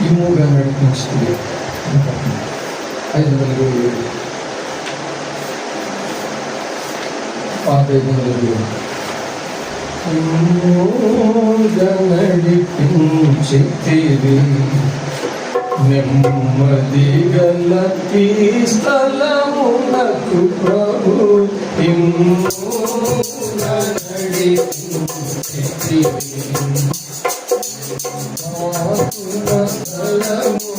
Imuga nadipinsili. 500 500 Imuga నడిపించితివి నెమ్మది గల ఈ స్థలమునకు ప్రభు నడిపించి స్థలము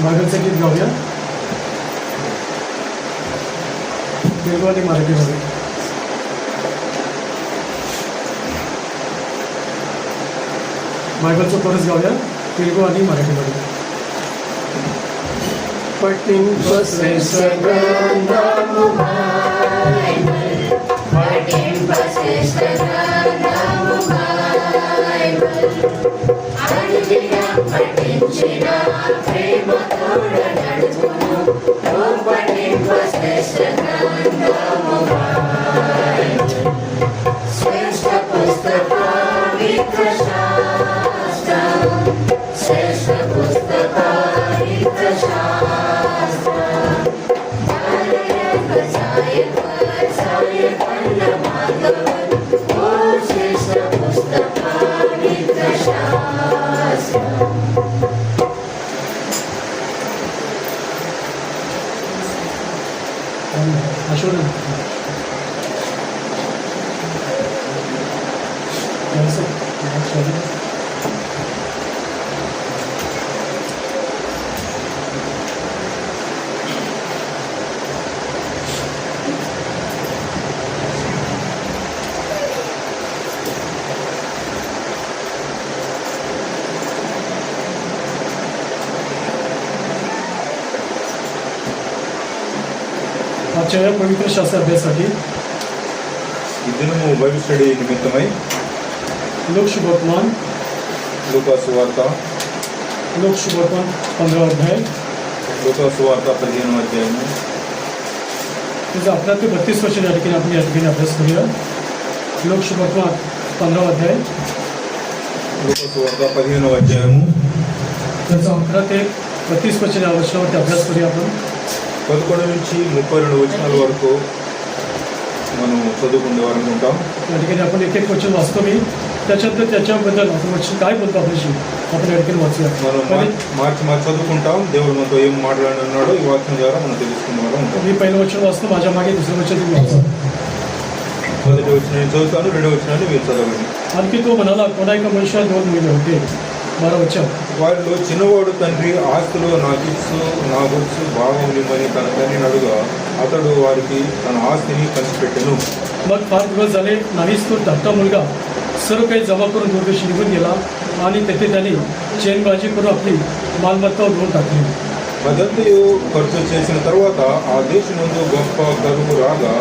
बायबलचं गीत गाऊया. तेलगू आणि मराठीमध्ये. बायबलचं कोरस गाऊया तेलगू आणि मराठीमध्ये. पठिंपसे ग्रंथము బైబిల్ పఠింపసే గ్రంథము బైబిల్ అనుదినం పఠించిన ప్రేమతోడ నడుచును ఓ పఠింపసే గ్రంథము బైబిల్ శ్రేష్ఠ పుస్తక పవిత్ర శాస్త్రం శ్రేష్ఠ పుస్తక పవిత్ర आजच्या या पवित्र शास्त्र अभ्यासासाठी దినము బైబిల్ స్టడీ నిమిత్తమై लोक शुभवर्तमान లూకా సువార్త 15 अध्याय లూకా సువార్త 15వ అధ్యాయము त्याचा 11 ते 32 वर्ष या ठिकाणी आपण या ठिकाणी अभ्यास करूया. लोकशुभत्मा 15వ అధ్యాయం లోకసువార్త 15వ అధ్యాయము त्याचा 11 ते 32 वचन या वचनावरती अभ्यास करूया आपण. 11 నుంచి 32 వచనాల వరకు మనం చదువుకునే వారం ఉంటాం. या ठिकाणी आपण एक एक वचन वाचतो मी, त्याच्यानंतर त्याच्याबद्दल आपण वचन काय बोलतो आपल्याशी आपण या ठिकाणी वाचूया. మనం మార్చి చదువుకుంటాం. దేవుడు మనతో ఏం మాట్లాడుతున్నాడో ఈ వాక్యం ద్వారా మనం తెలుసుకునే వారం ఉంటాం. मी पहिलं वचन वाचतो, माझ्या मागे दुसरं वचन तुम्ही वाचा. మొదటి వచనం నేను చదువుతాను, రెండో వచనాన్ని మీరు చదవండి. आणखी तो म्हणाला, कोणा एका मनुष्याला 2 मुले होते. 12 वचन. వారిలో చిన్నవాడు తండ్రి ఆస్తులు నా గుర్తు భాగం ఇవ్వని తన తండ్రిని అడుగా అతడు వారికి తన ఆస్తిని పంచిపెట్టెను. मग फार दिवस झाले नाहीच तो धाकटा मुलगा सर्व काही जमा करून दूरदेशी निघून गेला आणि तेथे त्याने चेनबाजी करून आपली मालमत्ता उडवून टाकली. అదంతయు ఖర్చు చేసిన తర్వాత ఆ దేశం ముందు గొప్ప కరువు రాగా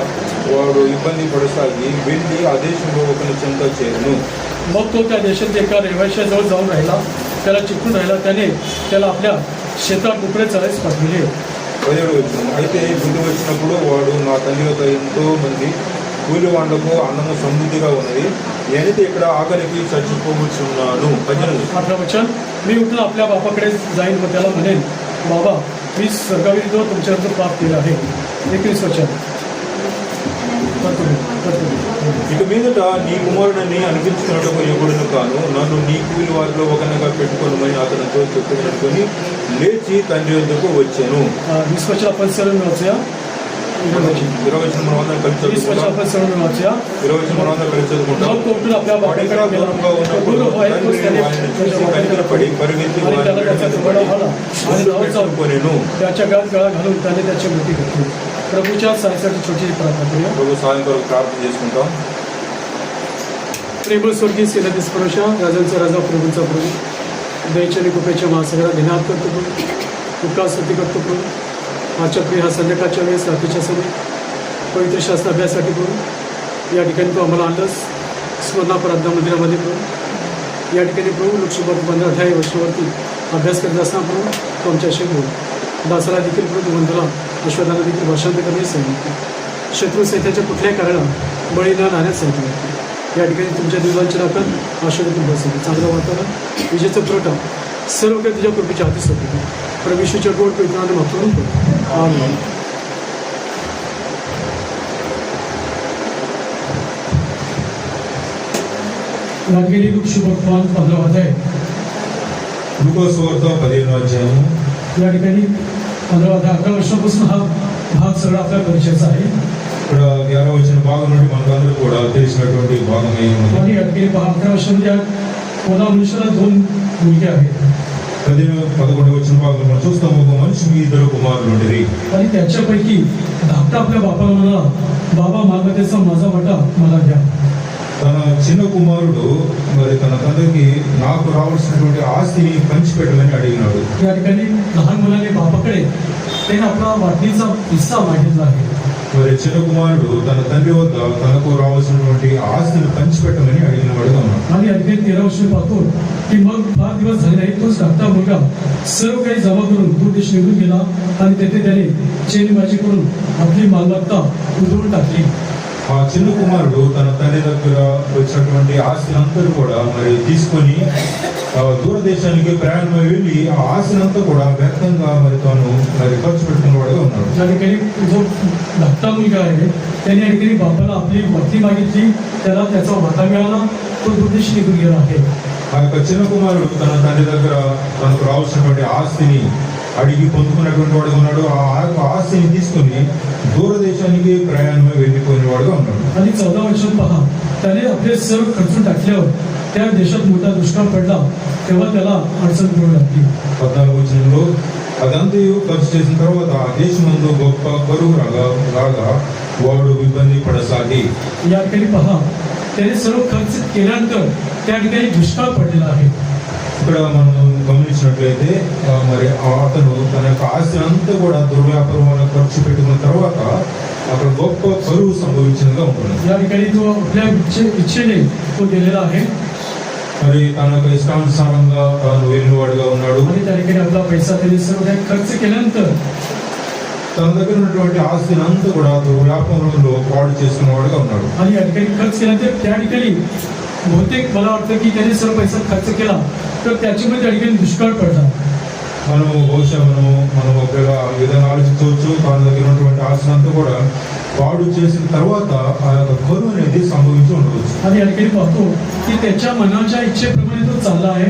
వాడు ఇబ్బంది పడసాగి వెళ్ళి ఆ దేశంలో ఒకని చెంత చేరును. मग तो त्या देशात एका रहिवाशाजवळ जाऊन राहिला, त्याला चिकून राहिला. त्याने त्याला आपल्या शेतात डुकरे चरायस पाठविले. 17వ వచనం. అయితే బుద్ధి వచ్చినప్పుడు వాడు నా తండ్రి యొక్క ఎంతో మంది కూలి వాళ్ళకు అన్నము సమృద్ధిగా ఉన్నది, నేనైతే ఇక్కడ ఆకలికి చచ్చిపోవచ్చున్నాను. 18 वचन. मी उठून आपल्या बापाकडे जाईन व त्याला म्हणेन, बाबा, मी स्वर्गाविरुद्ध तुमच्यावर पाप केलं आहे. 21 वचन. ఇక మీదట నీ కుమారుడిని అనిపించుకున్నట్టుకు ఎగుడును కాను, నన్ను నీ కూలి వారిలో ఒకనగా పెట్టుకోనమని అతనితో చెప్పుకొని లేచి తండ్రి వద్దకు వచ్చాను. 20 वचन आपण सर्व वाचूया. 20 వచనం మనం అందరం కలిసి 20 वचन చదువుకుంటాం. आपण सर्व वाचूया. 20 వచనం మనం అందరం కలిసి చదువుకుంటాం. मग तो उठून आपल्या వాడిక్కడ बापाकडे దూరంగా ఉన్నప్పుడు తండ్రి వారిని చూసి కనికరపడి పరిగెత్తి आणि त्याला त्याचा तुकडा आला आणि नाव चालू కొనెను. त्याच्या गात गळा घालून त्याने त्याची मृत्यू घेतली. प्रभूच्या सायसाठी छोटी प्रार्थना करूया. ప్రభు సాయం కొరకు ప్రార్థన చేసుకుంటాం. प्रेमळ स्वर्गीय सेनाधीश पुरुषा, राजांचा राजा, प्रभूंचा प्रभू, दयेच्या आणि कृपेच्या महासागरा ध्यानात करतो प्रभू, उपकारस्तुती करतो प्रभू. आजच्या प्रिय हा संध्याकाळच्या वेळेस रात्रीच्या समय पवित्र शास्त्र अभ्यासासाठी प्रभू या ठिकाणी तो आम्हाला आणलंस स्मरणा प्रार्थना मंदिरामध्ये प्रभू. या ठिकाणी प्रभू लोकसभा 15 वर्षावरती अभ्यास करत असताना प्रभू तो आमच्याशी बोल. दासाला देखील प्रभू बंधूला अश्वदाला देखील भाषांतर करण्यास सांगितले. शत्रू सैन्याच्या कुठल्याही कारणाला बळी न राहण्यास सांगितले. या ठिकाणी तुमच्या दिवसांची राखण आशीर्वाद बसवली. चांगलं वातावरण, विजेचा पुरवठा सर्व काही तुझ्या कृपेच्या हाती सोपवतो. प्रभूच्या गोड पवित्राने वापरून आमेन. राजगिरी लोकशुभत्मान 15 अध्याय. లోకసువార్త 15వ అధ్యాయము. या ठिकाणी 15 अध्याय 11 वर्षापासून हा भाग सगळा आपल्या परिचयाचा आहे. ఇక్కడ 11వ వచన భాగం నుండి మనకందరూ కూడా తెలిసినటువంటి భాగమే ఉంది. आणि या ठिकाणी 11 वर्षामध्ये कोणा मनुष्याला 2 मुलगे आहेत 11వ వచన భాగంలో మనం చూస్తాము, ఒక మనిషికి 2 కుమారులు ఉండేది. आणि त्याच्यापैकी धाकटा आपल्या बापाला म्हणाला, बाबा, मालमत्तेचा माझा वाटा मला द्या. తన చిన్న కుమారుడు మరి తన తండ్రికి నాకు రావాల్సినటువంటి ఆస్తిని పంచిపెట్టమని అడిగినాడు. या ठिकाणी लहान मुलाने बापाकडे त्याने आपला वाटणीचा हिस्सा मागितला आहे. మరి చిన్న కుమారుడు తన తండ్రి వద్ద తనకు రావాల్సినటువంటి ఆస్తిని పంచిపెట్టమని అడిగిన వాడుగా ఉన్నాడు. आणि या ठिकाणी 13 वर्ष पाहतो की मग 5 दिवस झाले नाही, तोच धाकटा मुलगा सर्व काही जमा करून दूर देश निघून गेला आणि तेथे त्याने चेनबाजी करून आपली मालमत्ता उधळून टाकली. ఆ చిన్న కుమారుడు తన తండ్రి దగ్గర వచ్చినటువంటి ఆస్తిని అంతా కూడా మరి తీసుకొని దూరదేశానికి ప్రయాణమై వెళ్ళి ఆ ఆస్తిని అంతా కూడా వ్యర్థంగా మరి తాను మరి ఖర్చు పెట్టుకున్న వాడుగా ఉన్నాడు. या ठिकाणी जो धाकटा मुलगा आहे त्याने या ठिकाणी बापाला आपली वाटणी मागितली, त्याला त्याचा वाटा मिळाला, तो दूरदेश निघून गेला आहे. ఆ యొక్క చిన్న కుమారుడు తన తండ్రి దగ్గర తనకు రావాల్సినటువంటి ఆస్తిని అడిగి పొందుకున్నటువంటి వాడుగా ఉన్నాడు. ఆ యొక్క ఆస్తిని తీసుకొని దూరదేశానికి ప్రయాణమై వెళ్ళిపోయిన వాడుగా ఉన్నాడు. आणि 14 वर्षात पहा, त्याने आपले सर्व खर्चून टाकल्यावर त्या देशात मोठा दुष्काळ पडला, तेव्हा त्याला अडचण पडू लागली. 14వ వచనంలో అదంతయు ఖర్చు చేసిన తర్వాత ఆ దేశమందు గొప్ప కరువు రాగా వాడు ఇబ్బంది పడసాగి. या ठिकाणी पहा, त्याने सर्व खर्च केल्यानंतर त्या ठिकाणी दुष्काळ पडलेला आहे. ఇక్కడ మనం గమనించినట్లయితే మరి అతను తన యొక్క ఆస్తి అంతా కూడా దుర్వ్యాపారం ఖర్చు పెట్టుకున్న తర్వాత అక్కడ గొప్ప కరువు సంభవించినగా ఉంటుంది. या ठिकाणी तो आपल्या इच्छेने तो गेलेला आहे మరి తన యొక్క ఇష్టానుసారంగా తాను వెళ్ళిన వాడుగా ఉన్నాడు. आणि त्या ठिकाणी आपला पैसा त्याने सर्व काही खर्च केल्यानंतर తన దగ్గర ఉన్నటువంటి ఆస్తిని అంతా కూడా వ్యాపారంలో పాడు చేసుకున్నవాడుగా ఉన్నాడు. आणि या ठिकाणी खर्च केल्यानंतर त्या ठिकाणी बहुतेक मला वाटतं की त्याने सर्व पैसा खर्च केला तर त्याच्यामुळे त्या ठिकाणी दुष्काळ पडला. బహుశా మనం ఒక విధంగా ఆలోచించవచ్చు. తన దగ్గర ఉన్నటువంటి ఆస్తిని అంతా కూడా పాడు చేసిన తర్వాత ఆ యొక్క కరువు అనేది సంభవించి ఉండవచ్చు. आणि या ठिकाणी पाहतो की त्याच्या मनाच्या इच्छेप्रमाणे तो चालला आहे.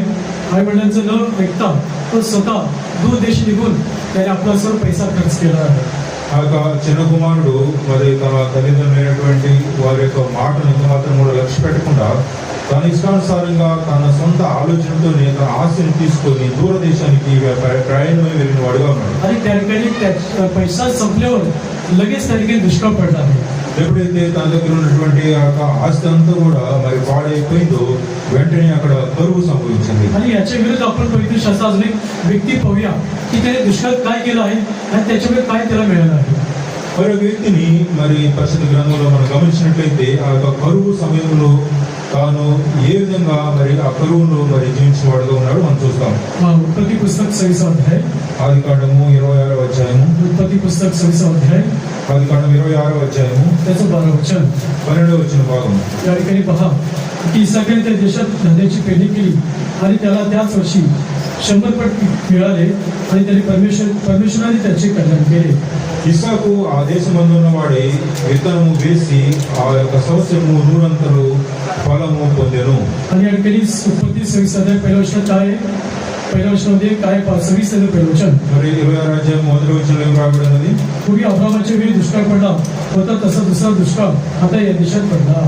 आई वडिलांचं न ऐकता तो स्वतः दूर देश निघून त्याने आपला सर्व पैसा खर्च केला आहे. ఆ యొక్క చిన్న కుమారుడు మరి తన తల్లిదండ్రులైనటువంటి వారి యొక్క మాటను మాత్రం కూడా లక్ష్య పెట్టకుండా తన ఇష్టానుసారంగా తన సొంత ఆలోచనతోనే తన ఆస్తిని తీసుకొని దూరదేశానికి ప్రయాణమై వెళ్ళిన వాడుగా ఉన్నాడు. आणि त्या ठिकाणी पैसा संपल्यावर लगेच त्या ठिकाणी दुष्काळ पडला आहे. ఎప్పుడైతే తన దగ్గర ఉన్నటువంటి ఆ యొక్క ఆస్తి అంతా కూడా మరి పాడైపోయిందో వెంటనే అక్కడ కరువు సంభవించింది. आणि याच्या विरुद्ध आपण पवित्र शास्त्रात अजून एक व्यक्ती पाहूया की त्याने दुष्काळ काय केलं आहे आणि त्याच्यामुळे काय त्याला मिळालं आहे. మరొక వ్యక్తిని మరి పరిశుద్ధ గ్రంథంలో మనం గమనించినట్లయితే ఆ యొక్క కరువు సమయంలో తాను ఏ విధంగా మరి ఆ కరువును మరి జీవించిన వాడుగా ఉన్నాడు మనం చూస్తాం. उत्पत्ती पुस्तक 26 अध्याय, ఆది కాండము 26వ అధ్యాయము, उत्पत्ती पुस्तक 26 अध्याय ఆది కాండం 26వ అధ్యాయము त्याचं 12 वचन. 12వ వచన భాగం. या ठिकाणी पहा की इसाकाने त्या देशात धान्याची पेरणी केली आणि त्याला त्याच वर्षी 100 पट मिळाले आणि त्याने परमेश्वराने त्याचे कल्याण केले. ఇస్సాకు ఆ దేశమందున్న వాడే విత్తనము వేసి ఆ యొక్క సంవత్సరము 100 ఫలము పొందెను. आणि या ठिकाणी उत्पत्ती 26 अध्याय पहिल्या वचनात काय आहे? पहिल्या वचनामध्ये काय 26 अध्याय पहिलं वचन. మరి 26వ అధ్యాయం మొదటి వచనంలో ఏం రాయబడినది? पूर्वी अब्रामाच्या वेळी दुष्काळ पडला होता तसा दुसरा दुष्काळ आता या देशात पडला.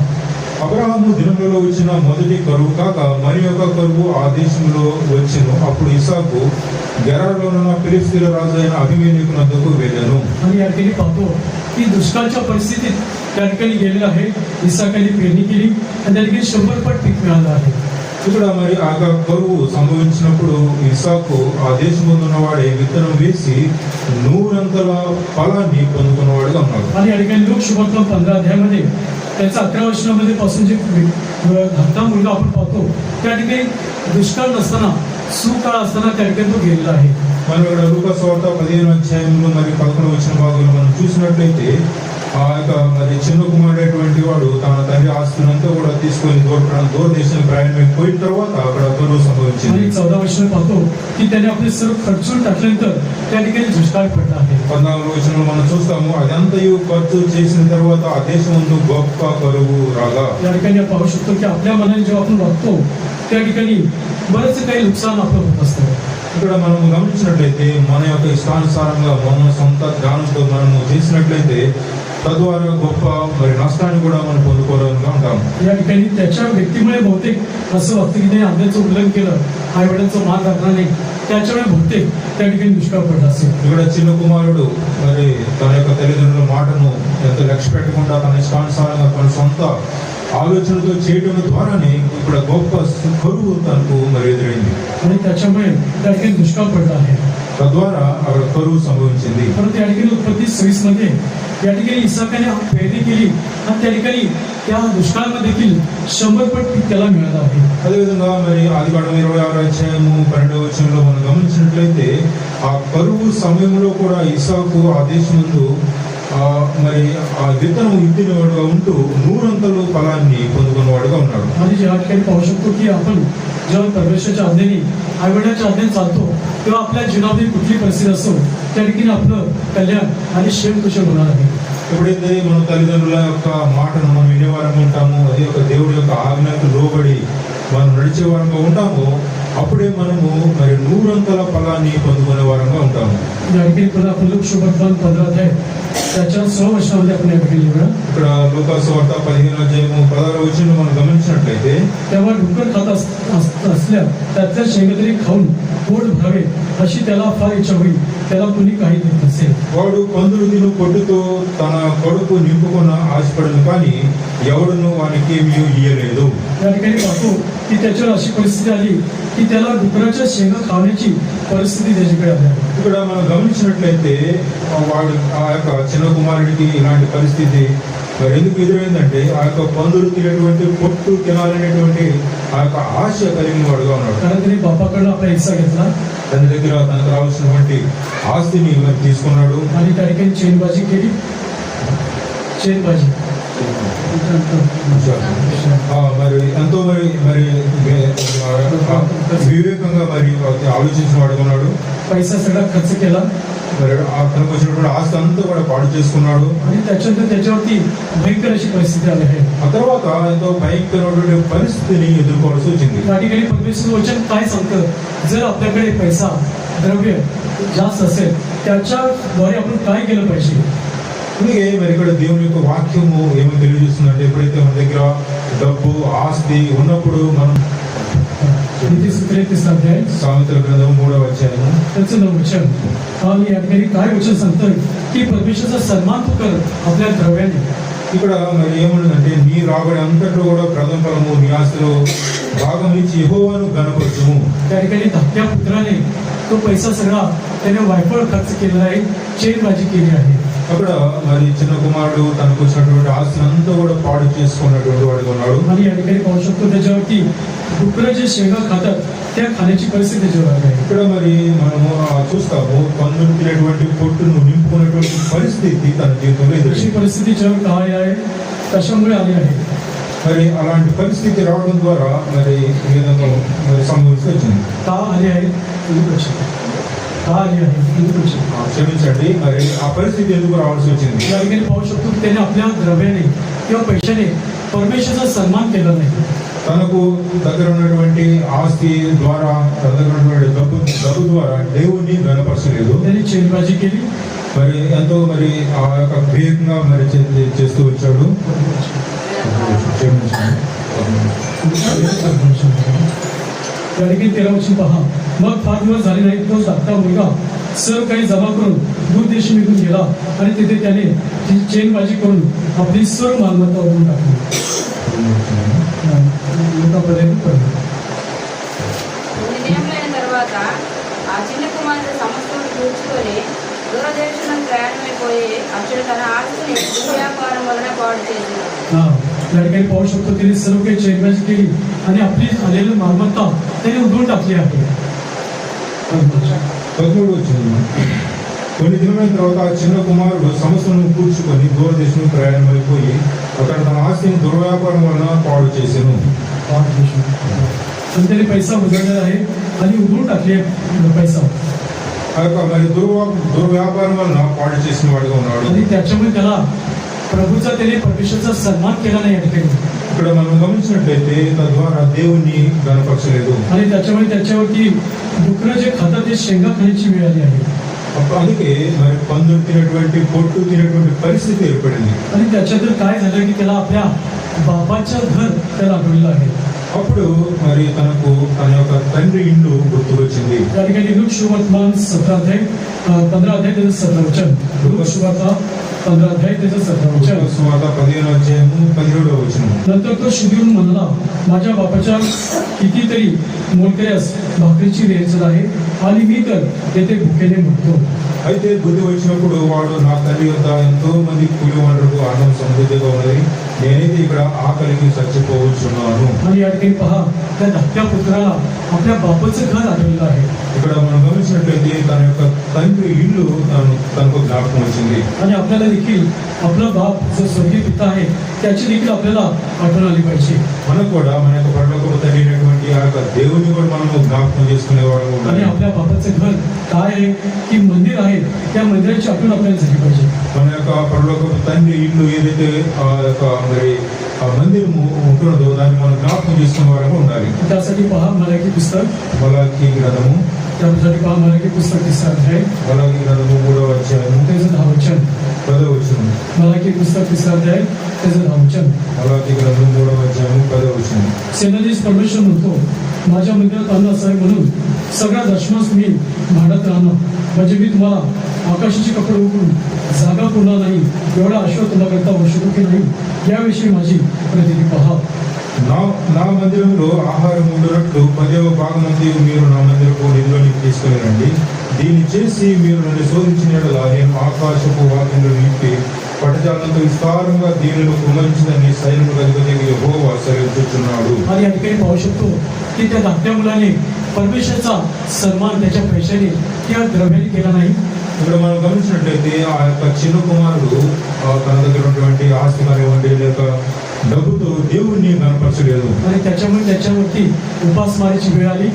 అబ్రహాము దినములలో వచ్చిన మొదటి కరువు కాక మరి ఒక కరువు ఆ దేశంలో వచ్చెను. అప్పుడు ఇస్సాకు గెరారులో ఉన్న ఫిలిష్తీయుల రాజు అయిన అబీమెలెకు వద్దకు వెళ్ళెను. आणि या ठिकाणी पाहतो की दुष्काळाच्या परिस्थितीत त्या ठिकाणी गेलेला आहे. इसाकाने पेरणी केली आणि त्या ठिकाणी 100 पट पीक मिळालं आहे. ఇక్కడ మరి ఆ కరువు సంభవించినప్పుడు ఇస్సాకు ఆ దేశంలో ఉన్నవాడే విత్తనం వేసి 100 ఫలాన్ని పొందుకున్నవాడుగా ఉన్నాడు. आणि या ठिकाणी लोक शुभक्रम 15 अध्यायामध्ये त्याचा 11 वचनामध्ये पासून जे धाकटा मुलगा आपण पाहतो त्या ठिकाणी दुष्काळ नसताना सुकाळ असताना त्या ठिकाणी तो गेलेला आहे. మనం ఇక్కడ లూకా సువార్త 15వ అధ్యాయంలో మరి 11వ వచన భాగంలో మనం చూసినట్లయితే ఆ యొక్క మరి చిన్న కుమారుడైనటువంటి వాడు తన తండ్రి ఆస్తులంతా కూడా తీసుకొని దూరదేశానికి ప్రయాణం పోయిన తర్వాత అక్కడ కరువు సంభవించింది. आणि 14 वचन पाहतो की त्याने आपले सर्व खर्चून टाकल्यानंतर त्या ठिकाणी दुष्काळ पडला आहे. 14వ వచనంలో మనం చూస్తాము అదంతయు ఖర్చు చేసిన తర్వాత ఆ దేశమందు గొప్ప కరువు రాగా. या ठिकाणी आपण पाहू शकतो की आपल्या मनाने जेव्हा आपण वागतो त्या ठिकाणी बरेच काही नुकसान आपलं होत असतं. ఇక్కడ మనం గమనించినట్లయితే మన యొక్క ఇష్టానుసారంగా మన సొంత జ్ఞానంతో మనము చేసినట్లయితే తద్వారా గొప్ప మరి నష్టాన్ని కూడా మనం పొందుకోవాలని ఉంటాం. या ठिकाणी त्याच्या व्यक्तीमुळे बहुतेक असं वाटतं की त्याने आज्ञेचं उल्लंघन केलं, आई वडिलांचं मान राखला नाही, त्याच्यामुळे बहुतेक त्या ठिकाणी दुष्काळ पडला असेल. ఇక్కడ చిన్న కుమారుడు మరి తన యొక్క తల్లిదండ్రుల మాటను ఎంత లక్ష్య పెట్టకుండా తన ఇష్టానుసారంగా తన సొంత ఆలోచనతో చేయడం ద్వారానే ఇక్కడ గొప్ప కరువు తనకు మరి ఎదురైంది. आणि त्याच्यामुळे त्या ठिकाणी दुष्काळ पडला आहे. తద్వారా అక్కడ కరువు సంభవించింది. परंतु या ठिकाणी उत्पत्ती 26 मध्ये या ठिकाणी इसाकाने पेरणी केली आणि त्या ठिकाणी त्या दुष्काळामध्ये देखील 100 पट पीक त्याला मिळालं आहे. అదేవిధంగా మరి ఆదికాండం 26వ అధ్యాయము 12వ వచనంలో మనం గమనించినట్లయితే ఆ కరువు సమయంలో కూడా ఇస్సాకు ఆ దేశమందు మరి ఆ విత్తనం ఇద్దినవాడుగా ఉంటూ 100 ఫలాన్ని పొందుకున్నవాడుగా ఉన్నాడు. आणि या ठिकाणी पाहू शकतो की आपण जेव्हा परमेश्वराच्या आज्ञेने आई वडिलांच्या आज्ञेने चालतो तेव्हा आपल्या जीवनामध्ये कुठली परिस्थिती असो त्या ठिकाणी आपलं कल्याण आणि क्षेम कुशल होणार आहे. ఎప్పుడైతే మన తల్లిదండ్రుల యొక్క మాటను మనం వినేవారంగా ఉంటామో అది ఒక దేవుడి యొక్క ఆజ్ఞకు లోబడి మనం నడిచే వారంగా ఉంటామో అప్పుడే మనము మరి 100 ఫలాన్ని పొందుకునే వారంగా ఉంటాము. या ठिकाणी पुन्हा आपण लोक शुभक्रम 15 अध्याय त्याच्या 6 वर्षामध्ये आपण या ठिकाणी लिहिलं. ఇక్కడ లూకా సువార్త 15వ అధ్యాయము 16వ వచనం మనం గమనించినట్లయితే तेव्हा डुक्कर खात असल्या त्यातल्या शेंगा तरी खाऊन पोट भरावे अशी त्याला फार इच्छा होईल, त्याला कुणी काही देत नसेल. వాడు పందులు తిను పొట్టుతో తన కడుపు నింపుకున్న ఆశపడను కానీ ఎవడును వానికి ఏమీ ఇయ్యలేదు. या ठिकाणी पाहतो की त्याच्यावर अशी परिस्थिती आली की त्याला डुकराच्या शेंगा खाण्याची परिस्थिती त्याच्याकडे आली. ఇక్కడ మనం గమనించినట్లయితే వాడు ఆ యొక్క చిన్న కుమారుడికి ఇలాంటి పరిస్థితి మరి ఎందుకు ఎదురైందంటే ఆ యొక్క పందులు తినేటువంటి పొట్టు తినాలనేటువంటి ఆ యొక్క ఆశ కలిగిన వాడుగా ఉన్నాడు. कारण त्यांनी बापाकडनं आपला हिस्सा घेतला తన దగ్గర తనకు రావాల్సినటువంటి ఆస్తిని మరి తీసుకున్నాడు. आणि त्या ठिकाणी चेनबाजी केली. चेनबाजी మరి ఎంతో మరి వివేకంగా మరి ఆలోచించిన వాడుకున్నాడు. पैसा सगळा खर्च केला మరి తనకు వచ్చినటువంటి ఆస్తి అంతా కూడా పాడు చేసుకున్నాడు. आणि त्याच्यानंतर त्याच्यावरती भयंकर अशी परिस्थिती आली आहे. ఆ తర్వాత ఎంతో భయంకరమైనటువంటి పరిస్థితిని ఎదుర్కోవాల్సి వచ్చింది. त्या ठिकाणी परमेश्वर वचन काय सांगतं, जर आपल्याकडे पैसा द्रव्य जास्त असेल त्याच्याद्वारे आपण काय केलं पाहिजे. అందుకే మరి ఇక్కడ దేవుని యొక్క వాక్యము ఏమో తెలియజేస్తుందంటే ఎప్పుడైతే మన దగ్గర డబ్బు ఆస్తి ఉన్నప్పుడు మనం नीतिसूत्रे 33 अध्याय సామెతల గ్రంథం 3వ అధ్యాయము त्याचं 9 वचन. आणि या ठिकाणी काय वचन सांगतं की परमेश्वराचा सन्मान तू कर आपल्या द्रव्याने. ఇక్కడ మరి ఏముందంటే నీ రాబడి అంతట్లో కూడా ప్రథమ ఫలము నీ ఆస్తిలో భాగం ఇచ్చి యెహోవాను గణపరచుము. त्या ठिकाणी धाकट्या पुत्राने तो पैसा सगळा त्याने वायफळ खर्च केलेला आहे, चेनबाजी केली आहे. అక్కడ మరి చిన్న కుమారుడు తనకు వచ్చినటువంటి ఆస్తిని అంతా కూడా పాడు చేసుకున్నటువంటి వాడుగా ఉన్నాడు. आणि या ठिकाणी पाहू शकतो त्याच्यावरती डुकरं जे शेंगा खातात त्या खाण्याची परिस्थिती त्याच्यावर आहे. ఇక్కడ మరి మనము చూస్తాము పందులు తినేటువంటి పొట్టును నింపుకున్నటువంటి పరిస్థితి తన జీవితంలో अशी ఎదురైంది. परिस्थिती जेव्हा काय आहे कशामुळे आली आहे. మరి అలాంటి పరిస్థితి రావడం ద్వారా మరి ఈ విధంగా మరి సంభవిస్తూ వచ్చింది. का आली आहे ఎందుకు వచ్చింది, का आली आहे ఎందుకు వచ్చింది. క్షమించండి, మరి ఆ పరిస్థితి ఎందుకు రావాల్సి వచ్చింది. या ठिकाणी पाहू शकतो की त्याने आपल्या द्रव्याने किंवा पैशाने परमेश्वराचा सन्मान केला नाही. తనకు దగ్గర ఉన్నటువంటి ఆస్తి ద్వారా తన దగ్గర ఉన్నటువంటి డబ్బు ద్వారా దేవుణ్ణి గణపరచలేదు. त्याने चेनबाजी केली. మరి ఎంతో మరి ఆ యొక్క వేగంగా మరి చేస్తూ వచ్చాడు. క్షమించండి. या ठिकाणी 13 वचन पहा. मग फार दिवस झाले नाही तो धाकटा मुलगा सर्व काही जमा करून दूर देशी निघून गेला आणि तिथे त्याने चेनबाजी करून आपली सर्व मालमत्ता ओढून टाकली. लोकांपर्यंत पडलं. నియమమైన తర్వాత ఆ చిన్న కుమారుడు సమస్తం కూర్చుకొని దూరదేశం ప్రయాణమైపోయి అతడు తన ఆస్తిని దుర్వ్యాపారం వలన పాడు చేసినాడు. हा, या ठिकाणी पाहू शकतो त्याने सर्व काही चेनबाजी केली आणि आपली आलेली मालमत्ता त्याने उधळून टाकली आहे. 13 వచ్చింది. కొన్ని దినమైన తర్వాత ఆ చిన్న కుమారుడు సమస్యను కూర్చుకొని దూరదేశం ప్రయాణమైపోయి అక్కడ తన ఆస్తిని దుర్వ్యాపారం వలన పాడు చేసెను. पण त्याने पैसा उधळलेला आहे आणि उधळून टाकले पैसा. ఆ యొక్క మరి దుర్వ్యాపారం వలన పాడు చేసిన వాడిగా ఉన్నాడు. आणि त्याच्यामुळे त्याला प्रभूचा त्याने परमेश्वरचा सन्मान केला नाही या ठिकाणी. ఇక్కడ మనం గమనించినట్లయితే తద్వారా దేవుణ్ణి గణపరచలేదు. आणि त्याच्यामुळे त्याच्यावरती डुकरं जे खातात ते शेंगा खाण्याची वेळ आली आहे. అందుకే మరి పందులు తినేటువంటి పొట్టు తినేటువంటి పరిస్థితి ఏర్పడింది. आणि त्याच्यातून काय झालं की त्याला आपल्या बाबाचं घर त्याला आठवलेलं आहे. అప్పుడు మరి తనకు తన యొక్క తండ్రి ఇల్లు గుర్తుకొచ్చింది. त्या ठिकाणी लूक सुवर्तमान 15 अध्याय त्याचं 17 वचन. लूक सुवार्ता 15 अध्याय त्याचं 17 वचन. సువార్త 15వ అధ్యాయము 17వ వచనం. नंतर तो शुद्धीहून म्हणाला, माझ्या बापाच्या कितीतरी मोलकऱ्यास भाकरीची रेचल आहे आणि मी तर येथे भुकेने मरतो. అయితే బుద్ధి వచ్చినప్పుడు వాడు నా తల్లి యొక్క ఎంతో మంది కూలి వాళ్ళకు అన్నం సమృద్ధిగా ఉన్నది, నేనైతే ఇక్కడ ఆకలికి చచ్చిపోవచ్చున్నాను. आणि या ठिकाणी पहा त्या धाकट्या पुत्राला आपल्या बापाचं घर आठवलेलं आहे. ఇక్కడ మనం గమనించినట్లయితే తన యొక్క తండ్రి ఇల్లు తనకు జ్ఞాపకం వచ్చింది. आणि आपल्याला देखील आपला बाप जो स्वर्गीय पिता आहे त्याची देखील आपल्याला आठवण आली पाहिजे. మనకు కూడా మన యొక్క పరలోకపు తండ్రి అయినటువంటి ఆ యొక్క దేవుని కూడా మనము జ్ఞాపకం చేసుకునేవాడు आणि ఉండాలి. आपल्या बापाचं घर काय आहे की मंदिर आहे, त्या मंदिराची आठवण आपल्याला झाली पाहिजे. మన యొక్క పరలోకపు తండ్రి ఇల్లు ఏదైతే ఆ యొక్క మరి ఆ మందిరము ఉంటున్నదో దాన్ని మనం జ్ఞాపకం చేసుకునే వారంగా ఉండాలి. त्यासाठी पहा मलाकी पुस्तक, మలాకి గ్రంథము त्यासाठी पहा मलाकी पुस्तक 3 अध्याय మలాకి గ్రంథము 3వ అధ్యాయము त्याचं 10 वचन. 10వ వచనం. मलाकी पुस्तक 3 अध्याय त्याचं 10 वचन. మలాకి గ్రంథం 3వ అధ్యాయము 10వ వచనం. सेनाधीश परमेश्वर म्हणतो, माझ्या मंदिरात अन्न असावे म्हणून सगळ्या दशमास मी भांडत राहणार, म्हणजे मी तुम्हाला आकाशाचे कपडे उघडून जागा पुरणार नाही, एवढा आश्वास तुमच्याकरता वर्षतो की नाही याविषयी माझी प्रतिती पहा. నా మందిరంలో ఆహారం ఉండునట్లు 10వ భాగమంది మీరు నా మందిరపు నిధిలోనికి తీసుకుని రండి. దీన్ని చేసి మీరు నన్ను శోధించిన యెడల నేను ఆకాశపు వాకిళ్ళు నింపి పట్టజాలంతో విస్తారంగా దీనిలో కుమరించిందని సైన్యం కలిగి యెహోవా సెలవిస్తున్నాడు. आणि या ठिकाणी पाहू शकतो की त्या धाकट्या मुलाने परमेश्वराचा सन्मान त्याच्या पैशाने किंवा द्रव्याने केला नाही. ఇక్కడ మనం గమనించినట్లయితే ఆ యొక్క చిన్న కుమారుడు తన దగ్గర ఉన్నటువంటి ఆస్తి కానివ్వండి లేక డబ్బుతో దేవుణ్ణి కనపరచలేదు. आणि त्याच्यामुळे त्याच्यावरती उपासमारीची वेळ आली.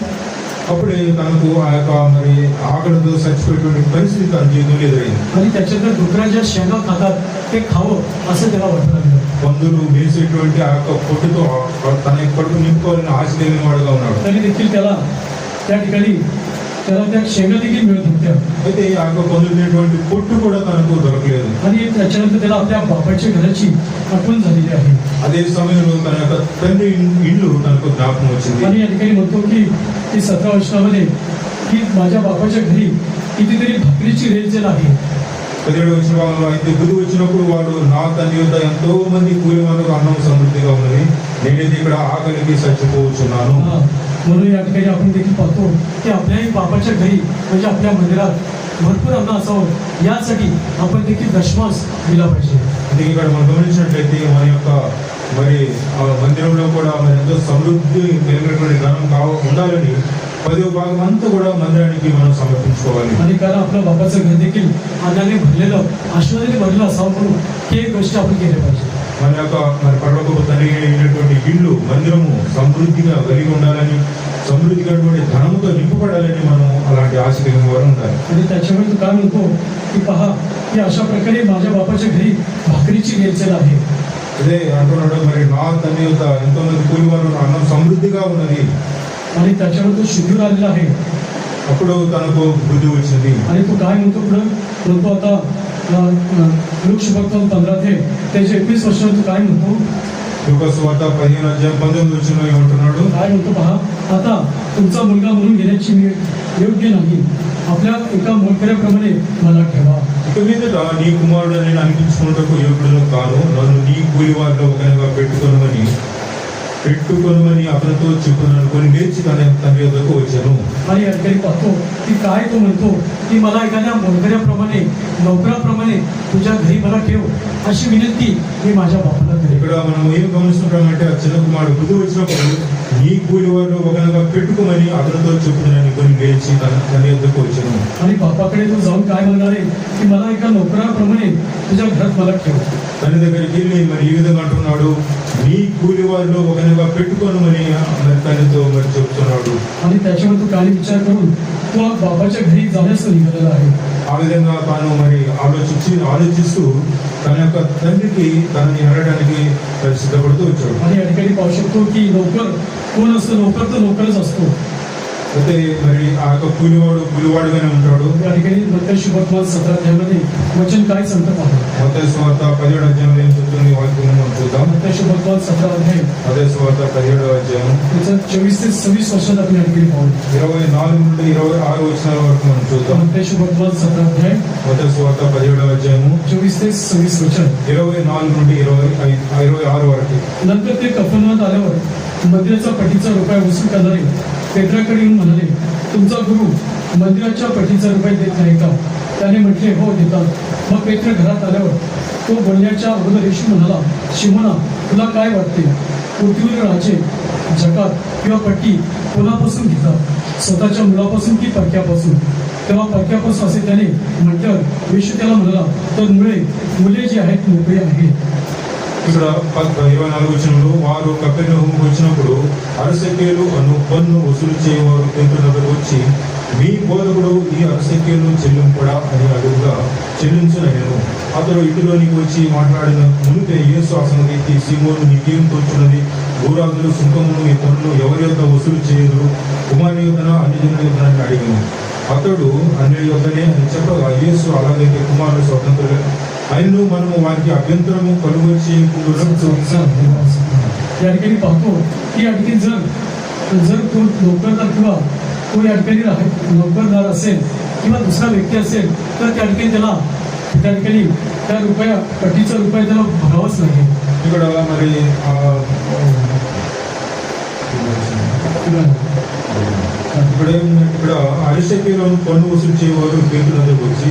అప్పుడే తనకు ఆ యొక్క మరి ఆకలితో చచ్చిపోయేటువంటి పరిస్థితి తన జీవితంలో ఎదురైంది. आणि त्याच्यानंतर डुकराच्या शेंगा खातात ते खावं असं त्याला वाटू लागलं. పందులు మేసేటువంటి ఆ యొక్క పొట్టుతో తన యొక్క కడుపు నింపుకోవాలని ఆశ కలిగిన వాడుగా ఉన్నాడు. तरी देखील त्याला त्या ठिकाणी त्याला त्या शेंगा देखील मिळत होत्या. అయితే ఆ యొక్క పందులు తినేటువంటి పొట్టు కూడా తనకు దొరకలేదు. आणि त्याच्यानंतर त्याला आपल्या बापाच्या घराची आठवण झालेली आहे. అదే సమయంలో తన యొక్క తండ్రి ఇల్లు తనకు జ్ఞాపకం వచ్చింది. आणि या ठिकाणी म्हणतो की 17 वर्षामध्ये की माझ्या बापाच्या घरी कितीतरी भाकरीची रेलचेल आहे. 17వ వచనంలో అయితే బుద్ధి వచ్చినప్పుడు వాడు నా తండ్రి యొద్ద ఎంతో మంది కూలి వాళ్ళకు అన్నం సమృద్ధిగా ఉన్నది, నేనైతే ఇక్కడ ఆకలికి చచ్చిపోతున్నాను. म्हणून या ठिकाणी आपण देखील पाहतो की आपल्याही बापाच्या घरी म्हणजे आपल्या मंदिरात भरपूर अन्न असावं यासाठी आपण देखील दशमांश दिला पाहिजे. అందుకే ఇక్కడ మనం గమనించినట్లయితే మన యొక్క మరి మందిరంలో కూడా మరి ఎంతో సమృద్ధి కలిగినటువంటి ధనం ఉండాలని 10వ భాగం అంతా కూడా మందిరానికి మనం సమర్పించుకోవాలి. आणि कारण आपलं बापाचं घर देखील अन्नाने भरलेलं आशीर्वादाने भरलेलं असावं म्हणून ही एक गोष्ट आपण केली पाहिजे. మన యొక్క మరి పరలోకపు తండ్రి అయినటువంటి ఇల్లు మందిరము సమృద్ధిగా కలిగి ఉండాలని, సమృద్ధిగా ధనంతో నింపబడాలని మనం అలాంటి ఆశ కలిగిన వారు ఉండాలి. आणि त्याच्यामुळे तो काय म्हणतो की पहा की अशा प्रकारे माझ्या बापाच्या घरी भाकरीची रेलचेल आहे. అదే అంటున్నాడు, మరి నా తండ్రి యొక్క ఎంతో మంది కూలి వాళ్ళు అన్నం సమృద్ధిగా ఉన్నది. आणि त्याच्यावर तो शुद्धीवर आलेला आहे. అప్పుడు తనకు బుద్ధి వచ్చింది. आणि तो काय म्हणतो आता लोक शुभक्ता 15 ते त्याच्या 21 वर्षात तो काय म्हणतो, లుకాసువార్త 15:19 ఏమంటున్నాడు, काय म्हणतो पहा आता तुमचा मुलगा म्हणून घेण्याची मी योग्य नाही, आपल्या एका मोलकऱ्याप्रमाणे मला ठेवा. ఇక మీదట నీ కుమారుడు నేను అనిపించుకున్నటకు యోగ్యుడు కాను, నన్ను నీ కూలి వారిలో ఒకరిగా పెట్టుకొనమని అతనితో చెప్పున్నాను. కొని లేచి తన తండ్రి వద్దకు వచ్చాను. आणि या ठिकाणी पाहतो की काय तो म्हणतो की मला एखाद्या मोलकऱ्याप्रमाणे नोकराप्रमाणे तुझ्या घरी मला ठेव अशी विनंती मी माझ्या बापाला करेन. ఇక్కడ మనం ఏం గమనిస్తుంటామంటే ఆ చిన్న కుమారుడు బుద్ధి వచ్చినప్పుడు నీ కూలి వారిలో ఒకరిగా పెట్టుకోమని అతనితో చెప్పుతున్నాను. కొని లేచి తన తండ్రి వద్దకు వచ్చాను. आणि बापाकडे तो जाऊन काय म्हणणार आहे की मला एका नोकराप्रमाणे तुझ्या घरात मला ठेव. తండ్రి దగ్గరికి వెళ్ళి మరి ఈ విధంగా అంటున్నాడు, నీ కూలి వారిలో ఒకరిగా పెట్టుకోనమని మరి తండ్రితో మరి చెప్తున్నాడు. आणि त्याच्यावर तो काय विचार करून तो बाबाच्या घरी जाण्यास निघालेला आहे. ఆ విధంగా తాను మరి ఆలోచిస్తూ తన యొక్క తండ్రికి తనని అడగడానికి సిద్ధపడుతూ వచ్చాడు. आणि या ठिकाणी पाहू शकतो की नोकर कोण असतो, नोकर तर नोकरच असतो. అయితే మరి ఆ యొక్క కూలివాడుగానే ఉంటాడు. या ठिकाणी मत्ती शुभवर्तमान 17 अध्यायामध्ये वचन काय सांगतं पहा. మత్తయి సువార్త 17వ అధ్యాయంలో ఏం చెప్తుంది వాక్యం మనం చూద్దాం. मत्ती शुभवर्तमान 17 अध्याय మత్తయి సువార్త 17వ అధ్యాయం त्याचं 24 ते 26 वर्षात आपण या ठिकाणी पाहू. 24 నుండి 26 వచనాల వరకు మనం చూద్దాం. मत्ती शुभवर्तमान 17 अध्याय మత్తయి సువార్త 17వ అధ్యాయము 24 ते 26 वचन. 24 నుండి 26 వరకు. नंतर ते कफरनाहूत आल्यावर मंदिराचा पटीचा रुपया वसूल करणारे पेत्राकडे येऊन म्हणाले, तुमचा गुरु मंदिराच्या पटीचा रुपये देत नाही का? त्याने म्हटले, हो देतात. मग पेत्र घरात आल्यावर तो बोलण्याच्या अगोदर येशू म्हणाला, शिमोना तुला काय वाटते? पृथ्वीवर राजे जगात किंवा पट्टी कोणापासून घेतात, स्वतःच्या मुलापासून की परक्यापासून? तेव्हा परक्यापासून असे त्याने म्हटल्यावर येशू त्याला म्हणाला, तर मुले जी आहेत मोकळी आहेत. ఇక్కడ 24 వచనంలో వారు కపెర్నహూముకు వచ్చినప్పుడు అరసెకేలు అను పన్ను వసూలు చేయవారు పేతురు వద్దకు వచ్చి, మీ బోధకుడు ఈ అరసెకేలు చెల్లింపుడా అని అడుగుగా చెల్లించునెను. అతడు ఇంటిలోనికి వచ్చి మాట్లాడిన మునిపే యేసు ఆసనం ఎత్తి, సీమోను నీకేం తోచున్నది? భూరాజులు సుంకమును ఈ పన్ను ఎవరి యొక్క వసూలు చేయదు, కుమారుని యొద్దనా అన్యజనుల యొద్దనా అని అడిగాను. అతడు అన్యుల యొద్దనే అని చెప్పగా యేసు అలాగైతే కుమారుడు స్వతంత్రులే అయినను మనము వారికి అభ్యంతరము కలుగు చేయకుండా. या ठिकाणी पाहतो की या ठिकाणी जर तो नोकरदार किंवा तो या ठिकाणी नोकरदार असेल किंवा दुसरा व्यक्ती असेल तर त्या ठिकाणी त्याला त्या ठिकाणी त्या पट्टीचा रुपया त्याला भरावाच लागेल. ఇక్కడ మరి ఇక్కడ అరిసెకేలను పన్ను వసూలు చేయవారు పేతురు దగ్గరకు వచ్చి,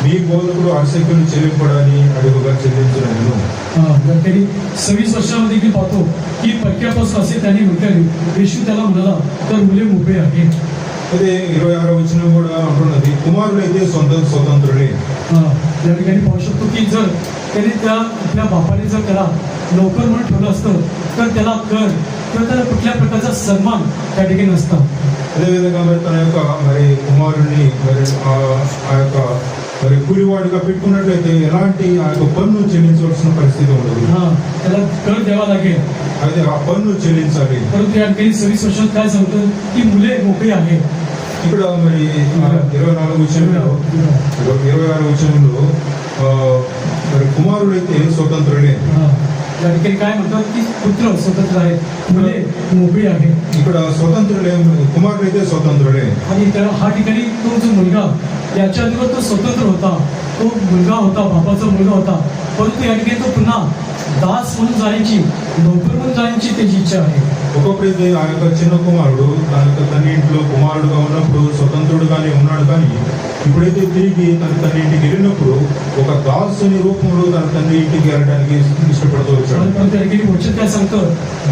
మీ బోధకుడు आरसेकून చెల్లింపడని అడుగుగా చెల్లించును. त्यांनी 26 वर्षामध्ये देखील पाहतो की पक्क्यापासून असे त्यांनी म्हटले. येशू त्याला म्हणाला तर मुले मोकळे आहेत. అదే 26వ వచనం కూడా అంటున్నది కుమారులైతే స్వతంత్రులే. या ठिकाणी पाहू शकतो की जर त्याने आपल्या बापाने जर त्याला नोकर म्हणून ठेवलं असतं तर त्याला कर किंवा त्याला कुठल्या प्रकारचा सन्मान त्या ठिकाणी नसता. అదేవిధంగా మరి తన యొక్క మరి కుమారుడిని మరి ఆ యొక్క మరి కూలివాడిగా పెట్టుకున్నట్లయితే ఎలాంటి ఆ యొక్క పన్ను చెల్లించవలసిన పరిస్థితి ఉండదు. त्याला कर द्यावा लागेल. అదే ఆ పన్ను చెల్లించాలి. परंतु या ठिकाणी 26 वर्षात काय सांगतं की मुले मोकळी आहेत. ఇక్కడ మరి 24 వచనంలో 26వ వచనంలో మరి కుమారులైతే స్వతంత్రులే. या ठिकाणी काय म्हणतात की पुत्र स्वतंत्र आहेत, मुले मोकळी आहेत. ఇక్కడ స్వతంత్రులే కుమారులైతే స్వతంత్రులే. आणि हा ठिकाणी तो जो मुलगा याच्या आधी तो स्वतंत्र होता, तो मुलगा होता, बापाचा मुलगा होता, परंतु या ठिकाणी तो पुन्हा दास म्हणून जाण्याची, नोकर म्हणून जाण्याची त्याची इच्छा आहे. ఒకప్పుడైతే ఆ యొక్క చిన్న కుమారుడు తన యొక్క తన ఇంట్లో కుమారుడుగా ఉన్నప్పుడు స్వతంత్రుడుగానే ఉన్నాడు. కానీ ఇప్పుడైతే తిరిగి తన ఇంటికి వెళ్ళినప్పుడు ఒక దాసుని రూపంలో తన తండ్రి ఇంటికి వెళ్ళడానికి ఇష్టపడుతూ వచ్చాడు. त्या ठिकाणी वचन काय सांगतं,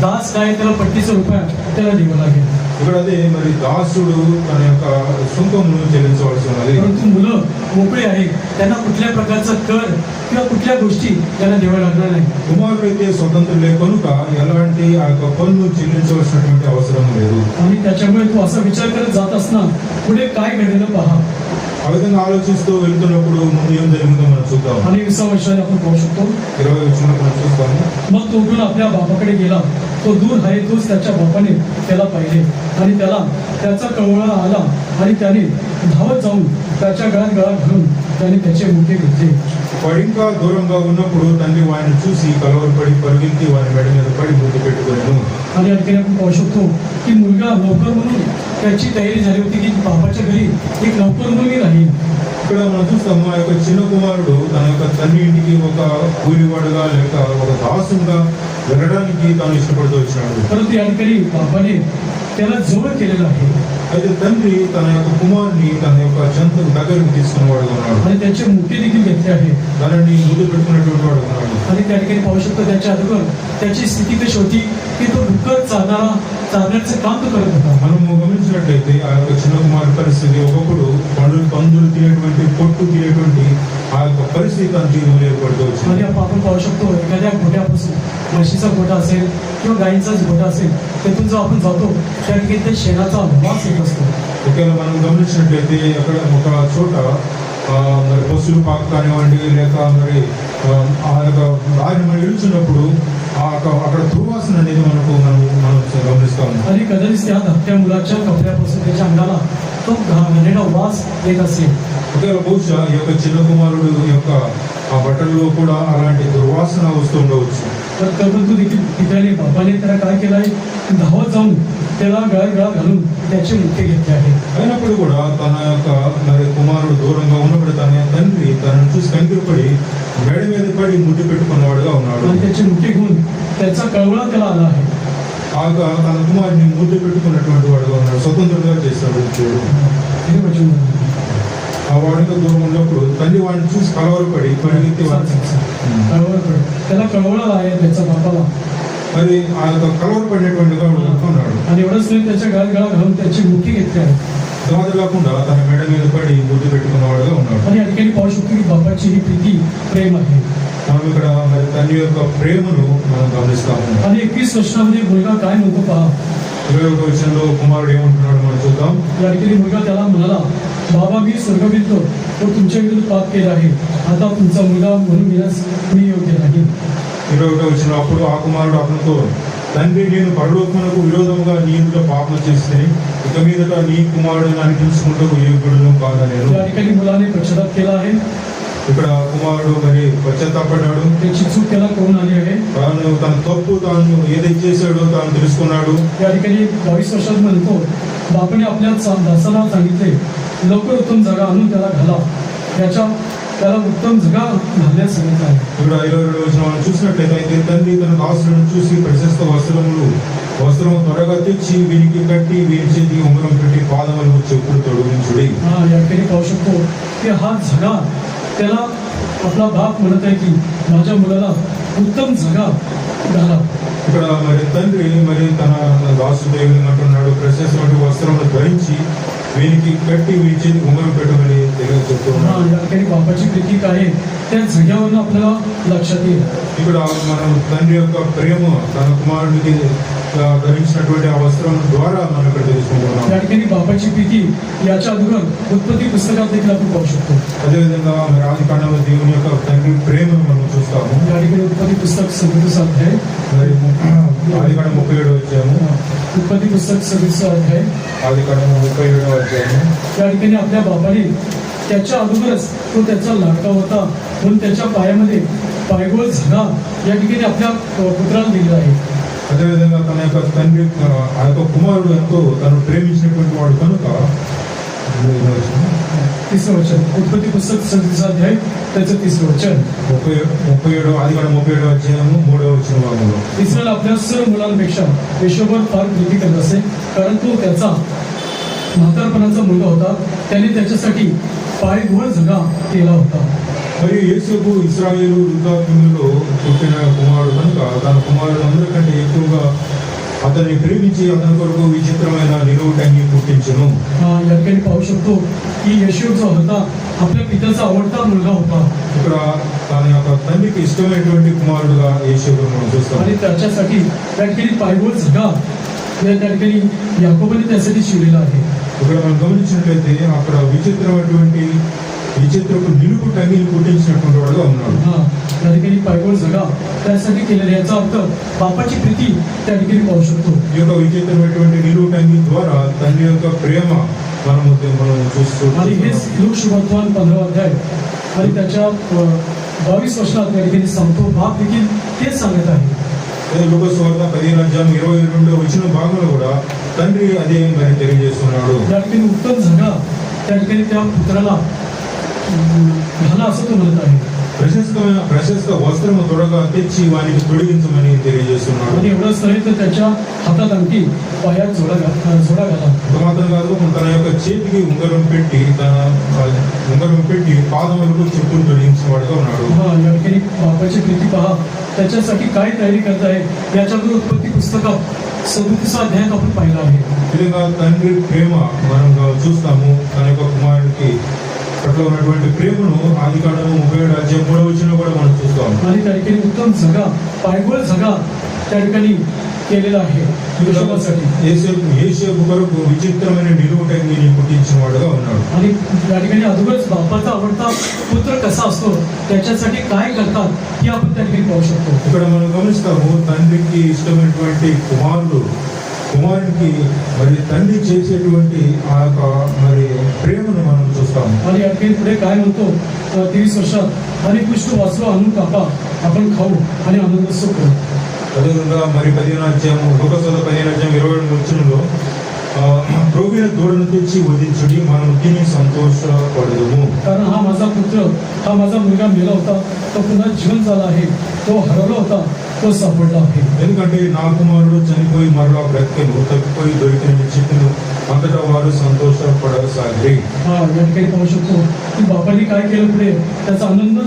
दास काय त्याला 25 रुपये त्याला द्यावं लागेल. ఇక్కడ అదే మరి దాసుడు తన యొక్క సుంకమును చెల్లించవలసి ఉన్నది. परंतु मुलं मोकळी आहेत, त्यांना कुठल्या प्रकारचा कर किंवा कुठल्या गोष्टी त्यांना द्याव्या लागणार नाही. కుమారుడైతే స్వతంత్రులే కనుక ఎలాంటి ఆ యొక్క పన్ను చెల్లించవలసినటువంటి అవసరం లేదు. आणि त्याच्यामुळे तू असा विचार करत जात असणार पुढे काय घडलेलं पहा. ఆ విధంగా ఆలోచిస్తూ వెళ్తున్నప్పుడు ముందు ఏం జరిగిందో మనం చూద్దాం. आणि 20 वर्षाने आपण पाहू शकतो. 20 వచనంలో మనం చూస్తాము. मग तो उठून आपल्या बापाकडे गेला. तो दूर आहे तोच त्याच्या बापाने त्याला पाहिले आणि त्याला त्याचा कळवळा आला आणि त्याने धावत जाऊन त्याच्या गळ्यात गळा घालून त्याने त्याचे मुके घेतले. వాడు ఇంకా దూరంగా ఉన్నప్పుడు తండ్రి వాడిని చూసి కలవరపడి పరిగెత్తి వారి మెడ మీద పడి ముద్దు పెట్టుకున్నాను. आणि या ठिकाणी आपण पाहू शकतो की मुलगा नोकर म्हणून त्याची तयारी झाली होती की बापाच्या घरी एक नोकर म्हणून राहील. ఇక్కడ మనం చూస్తాము ఆ యొక్క చిన్న కుమారుడు తన యొక్క తండ్రి ఇంటికి ఒక కూలివాడుగా లేక ఒక దాసుగా వెళ్ళడానికి తాను ఇష్టపడుతూ వచ్చినాడు. परंतु या ठिकाणी बापाने त्याला जवळ केलेलं आहे అయితే తండ్రి తన యొక్క కుమారుని తన యొక్క చెంతకు దగ్గరకు తీసుకున్నవాడుగా ఉన్నాడు. आणि त्याचे मुके देखील घेतले आहे. దానిని ముద్దు పెట్టుకున్నటువంటి వాడు ఉన్నాడు. आणि त्या ठिकाणी पाहू शकतो त्याच्या अगोदर त्याची स्थिती कशी होती की तो डुक्कर चालण्याचं काम तो करत होता. మనము గమనించినట్లయితే ఆ యొక్క చిన్న కుమారు పరిస్థితి ఒకప్పుడు పందులు తినేటువంటి పొట్టు తినేటువంటి ఆ యొక్క పరిస్థితి తన జీవితంలో ఏర్పడుతూ వచ్చింది. आणि आपण पाहू शकतो एखाद्या गोठ्यापासून म्हशीचा गोठा असेल किंवा गायीचाच गोठा असेल तिथून जो आपण जातो त्या ठिकाणी त्या शेणाचा वास येत असतो. ఒకవేళ మనం గమనించినట్లయితే అక్కడ ఒక చోట మరి పశువులు పాక కానివ్వండి లేక మరి ఆ యొక్క దారిని మనం ఇడుచున్నప్పుడు అక్కడ దుర్వాసన అనేది మనం గమనిస్తాము. आणि कधीच त्या धाकट्या मुलाच्या कपड्यापासून त्याच्या अंगाला तो घाणेरडा वास येत असेल. ఒకవేళ బహుశా ఈ యొక్క చిన్న కుమారుడు యొక్క ఆ బట్టల్లో కూడా అలాంటి దుర్వాసన వస్తూ ఉండవచ్చు. तर परंतु देखील पित्याने बापाने त्याला काय केलं आहे, धावत जाऊन त्याला गळा घालून त्याचे मुके घेतले आहे. అయినప్పుడు కూడా తన యొక్క మరి కుమారుడు దూరంగా ఉన్నప్పుడు తన తండ్రి తనను చూసి కంగిరపడి మెడ మీద పడి ముద్దు పెట్టుకున్నవాడుగా ఉన్నాడు. आणि त्याचे मुके घेऊन त्याचा कळवळा त्याला आला आहे. ఆగా తన కుమారుని ముద్దు పెట్టుకున్నటువంటి వాడుగా ఉన్నాడు. స్వతంత్రంగా చేస్తాడు దేవుడు. हे वचन ఆ వాడితో దూరం ఉన్నప్పుడు తండ్రి వాడిని చూసి కలవరపడి పరిగెత్తి त्याला कळवळा आहे त्याचा बापाला. మరి ఆ యొక్క కలవరపడినటువంటి వాడు ఉన్నాడు. आणि एवढंच नाही त्याच्या गळ्यात गळा घालून त्याची मुके घेतली आहे. తర్వాత కాకుండా తన మెడ మీద పడి ముద్దు పెట్టుకున్నవాడుగా ఉన్నాడు. आणि या ठिकाणी पाहू शकतो की बापाची ही प्रीती प्रेम आहे. మనం ఇక్కడ మరి తండ్రి యొక్క ప్రేమను మనం గమనిస్తాము. आणि 21 वर्षामध्ये मुलगा काय म्हणतो पहा. 21వ వచనంలో కుమారుడు ఏమంటున్నాడు మనం చూద్దాం. या ठिकाणी मुलगा त्याला म्हणाला, बाबा मी स्वर्गविद तो तुमच्या विरुद्ध पाप केला आहे, आता तुमचा मुलगा म्हणून घेण्यास मी योग्य नाही. 21వ వచనం అప్పుడు ఆ కుమారుడు అతనితో తండ్రి నేను పరలోకమునకు విరోధముగా నీ ఎదుట పాపం చేస్తే ఇక మీదట నీ కుమారుడిని అనిపించుకుంటూ యోగ్యుడును కాదా నేను. या ठिकाणी मुलाने पश्चाताप केला आहे. ఇక్కడ కుమారుడు మరి పశ్చాత్తాపడ్డాడు. त्याची चूक त्याला कळून आली आहे. తాను తన తప్పు తాను ఏదైతే చేశాడో తాను తెలుసుకున్నాడు. या ठिकाणी 22 वर्षात म्हणतो, बापाने आपल्या दासाला सांगितले लवकर उत्तम जागा आणून त्याला घाला. त्याला उत्तम जागा घालण्यास सांगितलं आहे. ఇక్కడ 22వ వచనం మనం చూసినట్లయితే అయితే తండ్రి తన దాసులను చూసి ప్రశస్త వస్త్రము త్వరగా తెచ్చి వీనికి కట్టి వీరి చేతికి ఉంగరం పెట్టి పాదములకు చెప్పులు తొడిగించుడి. या ठिकाणी पाहू शकतो की हा झगा त्याला आपला बाप म्हणत आहे की माझ्या मुलाला उत्तम जगा घाला. ఇక్కడ మరి తండ్రి మరి తన దాసుదేవుని అంటున్నాడు, ప్రశస్తమైన వస్త్రమును ధరించి వీనికి కట్టి వీరి చేతి ఉంగరం పెట్టమని చెప్తున్నాడు. या ठिकाणी बापाची प्रीती काय आहे त्या जगावरून आपल्याला लक्षात येईल. ఇక్కడ మనం తండ్రి యొక్క ప్రేమ తన కుమారునికి ధరించినటువంటి ఆ వస్త్రం ద్వారా మనం ఇక్కడ తెలుసుకుంటున్నాం. या ठिकाणी बापाची प्रीती याच्या अगोदर उत्पत्ती पुस्तकात देखील आपण पाहू शकतो. అదేవిధంగా మరి ఆది కాండంలో దేవుని యొక్క తండ్రి ప్రేమను మనం చూస్తాము. या ठिकाणी उत्पत्ती पुस्तक 27 अध्याय, మరి ఆది కాండం 37 వచ్చాము. उत्पत्ती पुस्तक 27 अध्याय, ఆది కాండం 37 వచ్చాము. या ठिकाणी आपल्या बापाने त्याच्या अगोदरच तो त्याचा लाडका होता म्हणून त्याच्या पायामध्ये पायगोळ झाला या ठिकाणी आपल्या पुत्राला दिलेला आहे. అదేవిధంగా తన యొక్క తండ్రి ఆ యొక్క కుమారుడు ఎంతో తను ప్రేమించినటువంటి వాడు కనుక 3रं वचन, उत्पत्ती पुस्तक 37 अध्याय त्याचं 3रं वचन. 37 आदी कांड 37 अध्यायము 3వ वचनभागంలో इस्रायल आपल्या सर्व मुलांपेक्षा यशोवर फार प्रीती करत असे, कारण तो त्याचा म्हातारपणाचा मुलगा होता. त्याने त्याच्यासाठी पायघोळ झगा केला होता. మరి యేసుకు ఇశ్రాయేలు వృద్ధాప్యంలో పుట్టిన కుమారుడు కనుక తన కుమారుడు అందరికంటే ఎక్కువగా అతన్ని ప్రేమించి అతని కొరకు విచిత్రమైన నిలువుటంగి పుట్టించును. या ठिकाणी पाहू शकतो की यशोव जो होता आपल्या पित्याचा आवडता मुलगा होता. ఇక్కడ తన యొక్క తండ్రికి ఇష్టమైనటువంటి కుమారుడుగా యేసును మనం చూస్తాం. आणि त्याच्यासाठी त्या ठिकाणी पायघोळ झगा त्या ठिकाणी याकोबाने त्यासाठी शिवलेला आहे. ఇక్కడ మనం గమనించినట్లయితే అక్కడ విచిత్రపు నిలుపు టంగిని పుట్టించినటువంటి వాడుగా ఉన్నాడు. त्या ठिकाणी पायघोळ झगा त्यासाठी केलेला, याचा अर्थ बापाची प्रीती त्या ठिकाणी पाहू शकतो. ఈ యొక్క విచిత్రమైనటువంటి నిలువు టంగి ద్వారా తండ్రి యొక్క ప్రేమ మనం చూస్తూ आणि हेच लोक शुभत्वान 15 अध्याय आणि त्याच्या 22 वचनात त्या ठिकाणी सांगतो. बाप देखील तेच सांगत आहे. లూకాసు వార్త 15వ అధ్యాయం 22వ వచన భాగంలో కూడా తండ్రి అదే మరి తెలియజేస్తున్నాడు. त्या ठिकाणी उत्तम झगा त्या ठिकाणी त्या पुत्राला घाला असं तो म्हणत आहे. ప్రశస్త వస్త్రము తొడగా తెచ్చి వానికి తొడిగించమని తెలియజేస్తున్నాడు. आणि एवढंच नाही तर त्याच्या हातात अंगठी, पायात जोडा घाला. మాత్రం కాదు, తన యొక్క చేతికి ఉంగరం పెట్టి పాదములకు చెప్పులు తొడిగించిన వాడుగా ఉన్నాడు. या ठिकाणी बापाची प्रीती पहा, त्याच्यासाठी काय तयारी करत आहे याच्यावर उत्पत्ती पुस्तकात 37 अध्यायात आपण पाहिलं आहे. విధంగా తండ్రి ప్రేమ మనం చూస్తాము. తన యొక్క కుమారుడికి పట్ల ఉన్నటువంటి ప్రేమను ఆది కాండము 37 అధ్యాయం 3వ వచనంలో కూడా మనం చూస్తాం. आणि त्या ठिकाणी उत्तम झगा, पायगोळ झगा त्या ठिकाणी केलेला आहे यशोवासाठी. యేసేపు కొరకు విచిత్రమైన నిలువు టంగిని పుట్టించిన వాడుగా ఉన్నాడు. आणि त्या ठिकाणी अगोदरच बापाचा आवडता पुत्र कसा असतो त्याच्यासाठी काय करतात हे आपण त्या ठिकाणी पाहू शकतो. ఇక్కడ మనం గమనిస్తాము, తండ్రికి ఇష్టమైనటువంటి కుమారునికి మరి తండ్రి చేసేటువంటి ఆ యొక్క మరి ప్రేమను మనం చూస్తాము. आणि या ठिकाणी पुढे काय म्हणतो 23 वर्षात, आणि पुष्ट वाचवा आणून कापा, आपण खाऊ आणि आनंदोत्सव करू. అదేవిధంగా మరి 15వ అధ్యాయము లూకాసు 15వ అధ్యాయం 22వ వచనంలో ప్రోగిన దూడను తెచ్చి వధించుడి, మనం తిని సంతోషపడదుము. कारण हा माझा पुत्र, हा माझा मुलगा मेला होता, तो पुन्हा जीवन झाला आहे, तो हरवला होता, तो सापडला आहे. ఎందుకంటే నా కుమారుడు చనిపోయి మరలా బ్రతికెను, తప్పిపోయి దొరికిన చెప్పిన అంతటా వారు సంతోషపడసాగిరి. या ठिकाणी पाहू शकतो की बापाने काय केलं, पुढे त्याचा आनंद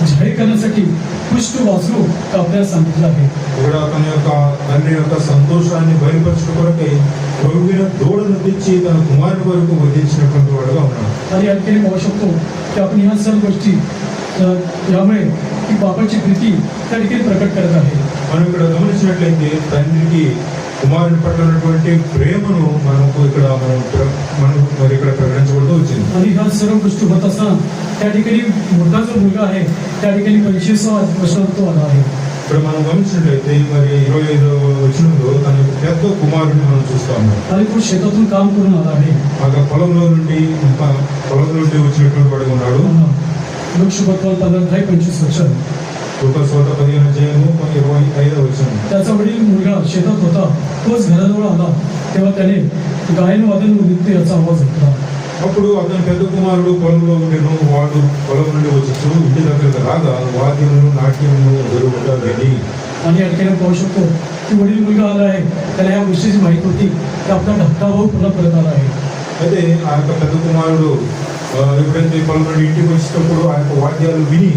जाहीर करण्यासाठी पुष्ट वासरू कापण्यास सांगितलं आहे. ఇక్కడ తన యొక్క తండ్రి యొక్క సంతోషాన్ని బయలుపరచడం కొరకై ప్రోగిన దూడను తెచ్చి తన కుమారుని వరకు వధించినటువంటి వాడుగా ఉన్నాడు. आणि या ठिकाणी पाहू शकतो की आपण ह्या सर्व गोष्टी यामुळे की बापाची प्रीती त्या ठिकाणी प्रकट करत आहे. మనం ఇక్కడ గమనించినట్లయితే తండ్రికి కుమారుని పట్ల ఉన్నటువంటి ప్రేమను మనకు ఇక్కడ మనం మరి ఇక్కడ ప్రకటించబడుతూ వచ్చింది. आणि ह्या सर्व गोष्टी होत असताना त्या ठिकाणी मोठा जो मुलगा आहे त्या ठिकाणी 25వ वचनात तो आला आहे. ఇక్కడ మనం గమనించినట్లయితే మరి 25వ వచనంలో తన పెద్ద కుమారుని మనం చూస్తాము. आणि तो शेतातून काम करून आला आहे. ఆ పొలంలో నుండి వచ్చినటువంటి వాడు ఉన్నాడు. लोक शुभत्वान 15 अध्याय 25 वचन. లూకాసు వార్త 15వ అధ్యాయము 25వ వచనం. त्याचा वडील मुलगा शेतात होता, तोच घराजवळ आला तेव्हा त्याने गायन वादन नृत्य याचा आवाज ऐकला. అప్పుడు అతని పెద్ద కుమారుడు పొలంలో ఉండేను. వాడు పొలం నుండి వచ్చి ఇంటి దగ్గరకు రాగా వాద్యమును నాట్యమును జరుగుట విని. आणि या ठिकाणी पाहू शकतो की वडील मुलगा आला आहे, त्याला या गोष्टीची माहिती होती की आपला धाकटा भाऊ पुन्हा परत आला आहे. అయితే ఆ యొక్క పెద్ద కుమారుడు ఎప్పుడైతే పలువురు ఇంటికి వచ్చినప్పుడు ఆ యొక్క వాద్యాలు విని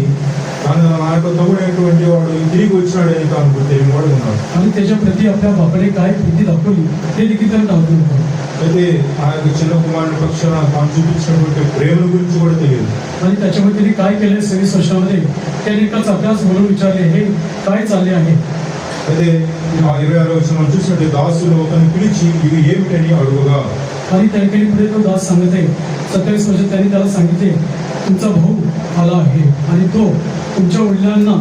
ఆ యొక్క తమ్ముడైనటువంటి వాడు తిరిగి వచ్చినాడని తాను గుర్తెరిగిన వాడు ఉన్నాడు. आणि त्याच्या प्रती आपल्या बापाने काय प्रीती दाखवली ते देखील त्याला ठाऊक नव्हतं. అయితే ఆ యొక్క చిన్న కుమారుని పక్షాన తాను చూపించినటువంటి ప్రేమల గురించి కూడా తెలియదు. आणि त्याच्यामध्ये त्यांनी काय केलं 26 वर्षामध्ये त्याने एका चाकरास बोलून विचारले, हे काय चालले आहे. అయితే ఆ 26వ వచనం చూసినట్టు దాసులు ఒకరిని పిలిచి ఇవి ఏమిటని అడుగుగా, आणि त्या ठिकाणी पुढे तो दास सांगत आहे 27 वर्षात त्यांनी त्याला सांगितले, तुमचा भाऊ आला आहे आणि तो तुमच्या वडिलांना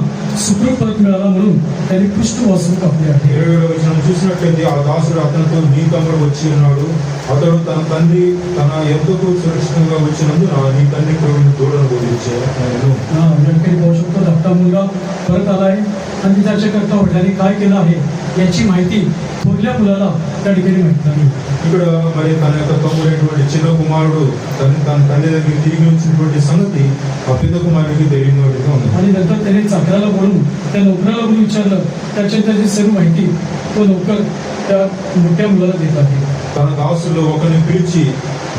सुखरूप परत मिळाला म्हणून त्यांनी पृष्ठ वासून कापले आहे. 27వ వచనం చూసినట్లయితే ఆ దాసుడు అతనితో నీ తమ్ముడు వచ్చి ఉన్నాడు, అతడు తన తండ్రి తన ఎంతకు సురక్షితంగా వచ్చినందున నీ తండ్రి ప్రభుని దూడను బోధించాను. या ठिकाणी पाहू शकतो धाकटा मुलगा परत आला आहे आणि त्याच्याकरता वडिलांनी काय केलं आहे याची माहिती थोरल्या मुलाला त्या ठिकाणी माहिती नाही. ఇక్కడ మరి తన యొక్క తమ్ముడైనటువంటి చిన్న కుమారుడు తన తండ్రి దగ్గరికి తిరిగి వచ్చినటువంటి సంగతి ఆ పెద్ద కుమారుడికి తెలియనివాడిగా ఉంది. आणि नंतर त्याने चाकराला बोलून त्या नोकराला बोलून विचारलं, त्याची सर्व माहिती तो नोकर त्या मोठ्या मुलाला देत आहे. తన దాసులు ఒకరిని పిలిచి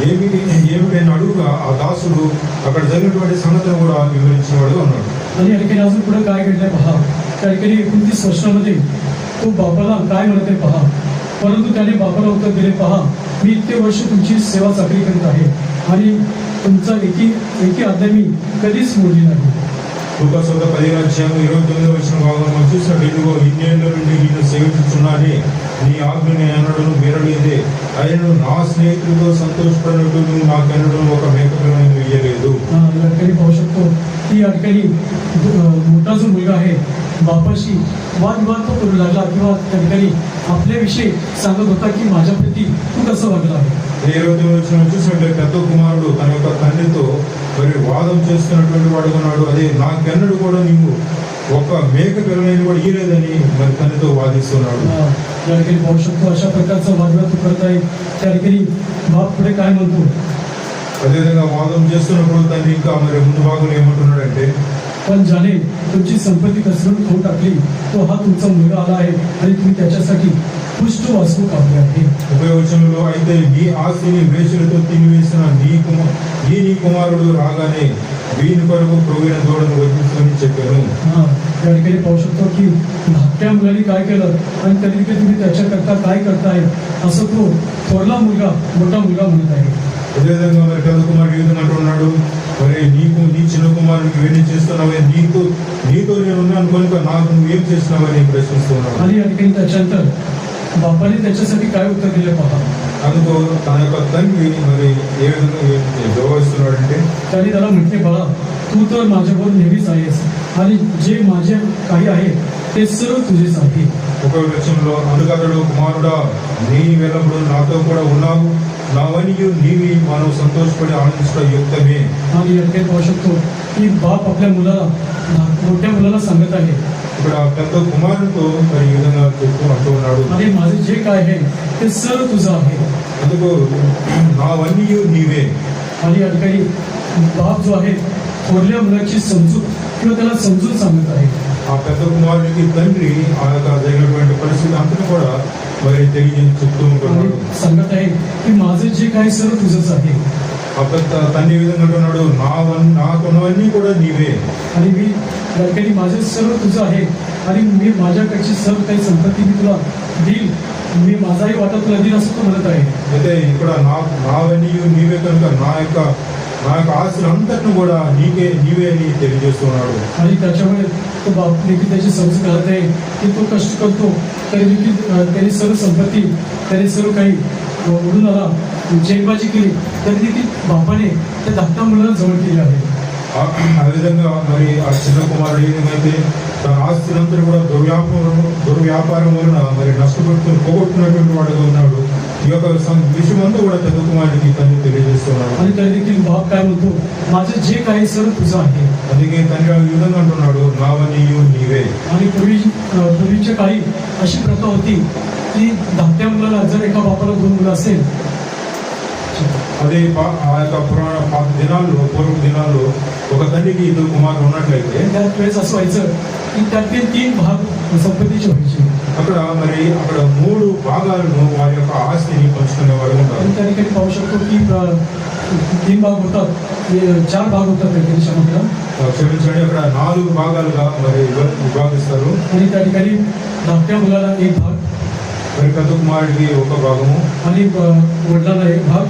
ఏమిటని అడుగుగా ఆ దాసుడు అక్కడ జరిగినటువంటి సంగతిని కూడా వివరించిన వాడుగా ఉన్నాడు. आणि या ठिकाणी अजून पुढे काय घडलंय पहा. त्या ठिकाणी 29 वर्षामध्ये तो बापाला काय म्हणते पहा. परंतु त्याने बापाला उत्तर दिले, पहा मी इतके वर्ष तुमची सेवा चाकरी करीत आहे आणि तुमचा एकी आज्ञा मी कधीच मोडली नाही. లూకాసు 10:29 వచ్చిన భాగంలో మనం చూసినట్టు ఇదిగో ఇన్నేళ్ల నుండి నిన్ను సేవించుచున్నానే, నీ ఆజ్ఞని ఎన్నడూ మీరలేదే, అయినను నా స్నేహితులతో సంతోషపడినట్టు నువ్వు నాకెన్నడూ ఒక మేకపిల్లను ఇయ్యలేదు. या ठिकाणी पाहू शकतो की या ठिकाणी मोठा जो मुलगा आहे बापाशी वादविवाद तो करू लागला किंवा त्या ठिकाणी आपल्याविषयी सांगत होता की माझ्या प्रती तू कसं वागला आहे. 29వ వచనం చూసినట్లయితే పెద్ద కుమారుడు తన యొక్క తండ్రితో మరి వాదం చేస్తున్నటువంటి వాడు ఉన్నాడు. అదే నాకెన్నడూ కూడా నీవు ఒక మేక పిల్లలని కూడా ఇయ్యలేదని మరి తండ్రితో వాదిస్తున్నాడు. या ठिकाणी पाहू शकतो अशा प्रकारचा वादविवाद तो करत आहे. त्या ठिकाणी बाप पुढे काय म्हणतो. అదేవిధంగా వాదం చేస్తున్నప్పుడు తండ్రి ఇంకా మరి ముందు భాగంలో ఏమంటున్నాడంటే, पण ज्याने तुमची संपत्ती कसरून खाऊन टाकली तो हा तुमचा मुलगा आला आहे आणि तुम्ही त्याच्यासाठी पुष्ट वासू कापले आहे. 30వ వచనంలో అయితే నీ ఆస్తిని వేశ్యలతో తినివేసిన నీ కుమారుడు రాగానే వీని కొరకు ప్రోగిన దూడను వధించమని చెప్పాను. या ठिकाणी पाहू शकतो की धाकट्या मुलांनी काय केलं आणि तरी तुम्ही त्याच्याकरता काय करताय असं तो थोरला मुलगा मोठा मुलगा म्हणत आहे. అదేవిధంగా మరి పెద్ద కుమారుడు ఈ విధంగా అంటున్నాడు, మరి నీ చిన్న కుమారుడికి ఇవన్నీ చేస్తున్నావే, నీతో నేను ఉన్నాను కనుక నాకు నువ్వు ఏం చేస్తున్నావని ప్రశ్నిస్తున్నాడు. आणि या ठिकाणी त्याच्यानंतर बापाने त्याच्यासाठी काय उत्तर दिले पहा. అందుకు తన యొక్క తండ్రి మరి ఏ విధంగా జవాబిస్తున్నాడంటే, त्याने त्याला म्हटले, बाळा तू तर माझ्याबरोबर नेहमीच आहेस आणि जे माझे काही आहे ते सर्व तुझेच आहे. 1వ వచనంలో అందుకు అతడు, కుమారుడా నీ వెళ్ళప్పుడు నాతో కూడా ఉన్నావు, నావన్నీ నీవి మనం సంతోషపడి ఆనందించడం యుక్తమే. आणि या ठिकाणी पाहू शकतो की बाप आपल्या मुलाला मोठ्या मुलाला सांगत आहे. ఇక్కడ పెద్ద కుమారుడితో మరి ఈ విధంగా అంటూ ఉన్నాడు, आणि माझे जे काय आहे ते सर्व तुझं आहे. అందుకు నావన్నీ నీవే. आणि या ठिकाणी बाप जो आहे थोरल्या मुलाची समजूत किंवा त्याला समजून सांगत आहे. ఆ పెద్ద కుమారుడికి తండ్రి ఆ యొక్క జరిగినటువంటి పరిస్థితి అంతా కూడా మరి తెలియజేసి చెప్తూ आणि ఉంటున్నాడు. सांगत आहे की माझे जे काही सर्व तुझंच आहे. ఆ పెద్ద తండ్రి ఈ విధంగా అంటున్నాడు, నాకున్నవన్నీ కూడా నీవే. आणि मी या ठिकाणी माझे सर्व तुझं आहे आणि मी माझ्याकडची सर्व काही संपत्ती मी तुला देईल, मी माझाही वाटा तुला देईल असं तो म्हणत आहे. అయితే ఇక్కడ నావన్నీ నీవే కనుక నా యొక్క ఆస్తులు అంతటిని కూడా నీవే అని తెలియజేస్తున్నాడు. आणि त्याच्यामुळे तो बाप देखील त्याची समजूत घालत आहे की तो कष्ट करतो तरी देखील त्याने सर्व संपत्ती त्याने सर्व काही उडून आला जेलबाजी केली तरी देखील बापाने त्या धाकट्या मुलाला जवळ केले आहे. ఆ విధంగా మరి ఆ చిన్న కుమారుడు ఏదైతే తన ఆస్తినంతా కూడా దుర్వ్యాపారం వలన మరి పోగొట్టుకున్నటువంటి వాడుగా ఉన్నాడు. ఈ యొక్క విషయం అంతా కూడా పెద్ద కుమారుడికి తండ్రి తెలియజేస్తున్నాడు. आणि तरी देखील बाप काय म्हणतो, माझे जे काही सर्व तुझं आहे. అందుకే తండ్రి ఈ విధంగా అంటున్నాడు, నావన్నీ నీవే. आणि पूर्वीच्या काळी अशी प्रथा होती की धाकट्या मुलाला जर एका बापाला 2 मुलं असेल, అదే ఆ యొక్క పూర్వ దినాల్లో ఒక తండ్రికి 2 కుమారులు ఉన్నట్లయితే त्यावेळेस असं व्हायचं की त्यातील 3 भाग संपत्तीचे व्हायचे. అక్కడ 3 భాగాలను వారి యొక్క ఆస్తిని పంచుకునే వారు ఉంటారు. आणि त्या ठिकाणी पाहू शकतो की 3 भाग होतात, 4 भाग होतात त्या ठिकाणी क्षमा క్షమించండి, అక్కడ 4 భాగాలుగా మరి విభాగిస్తారు. आणि त्या ठिकाणी धाकट्या मुलाला 1 भाग, మరి పెద్ద కుమారుడికి ఒక భాగము, आणि वडिलांना 1 भाग,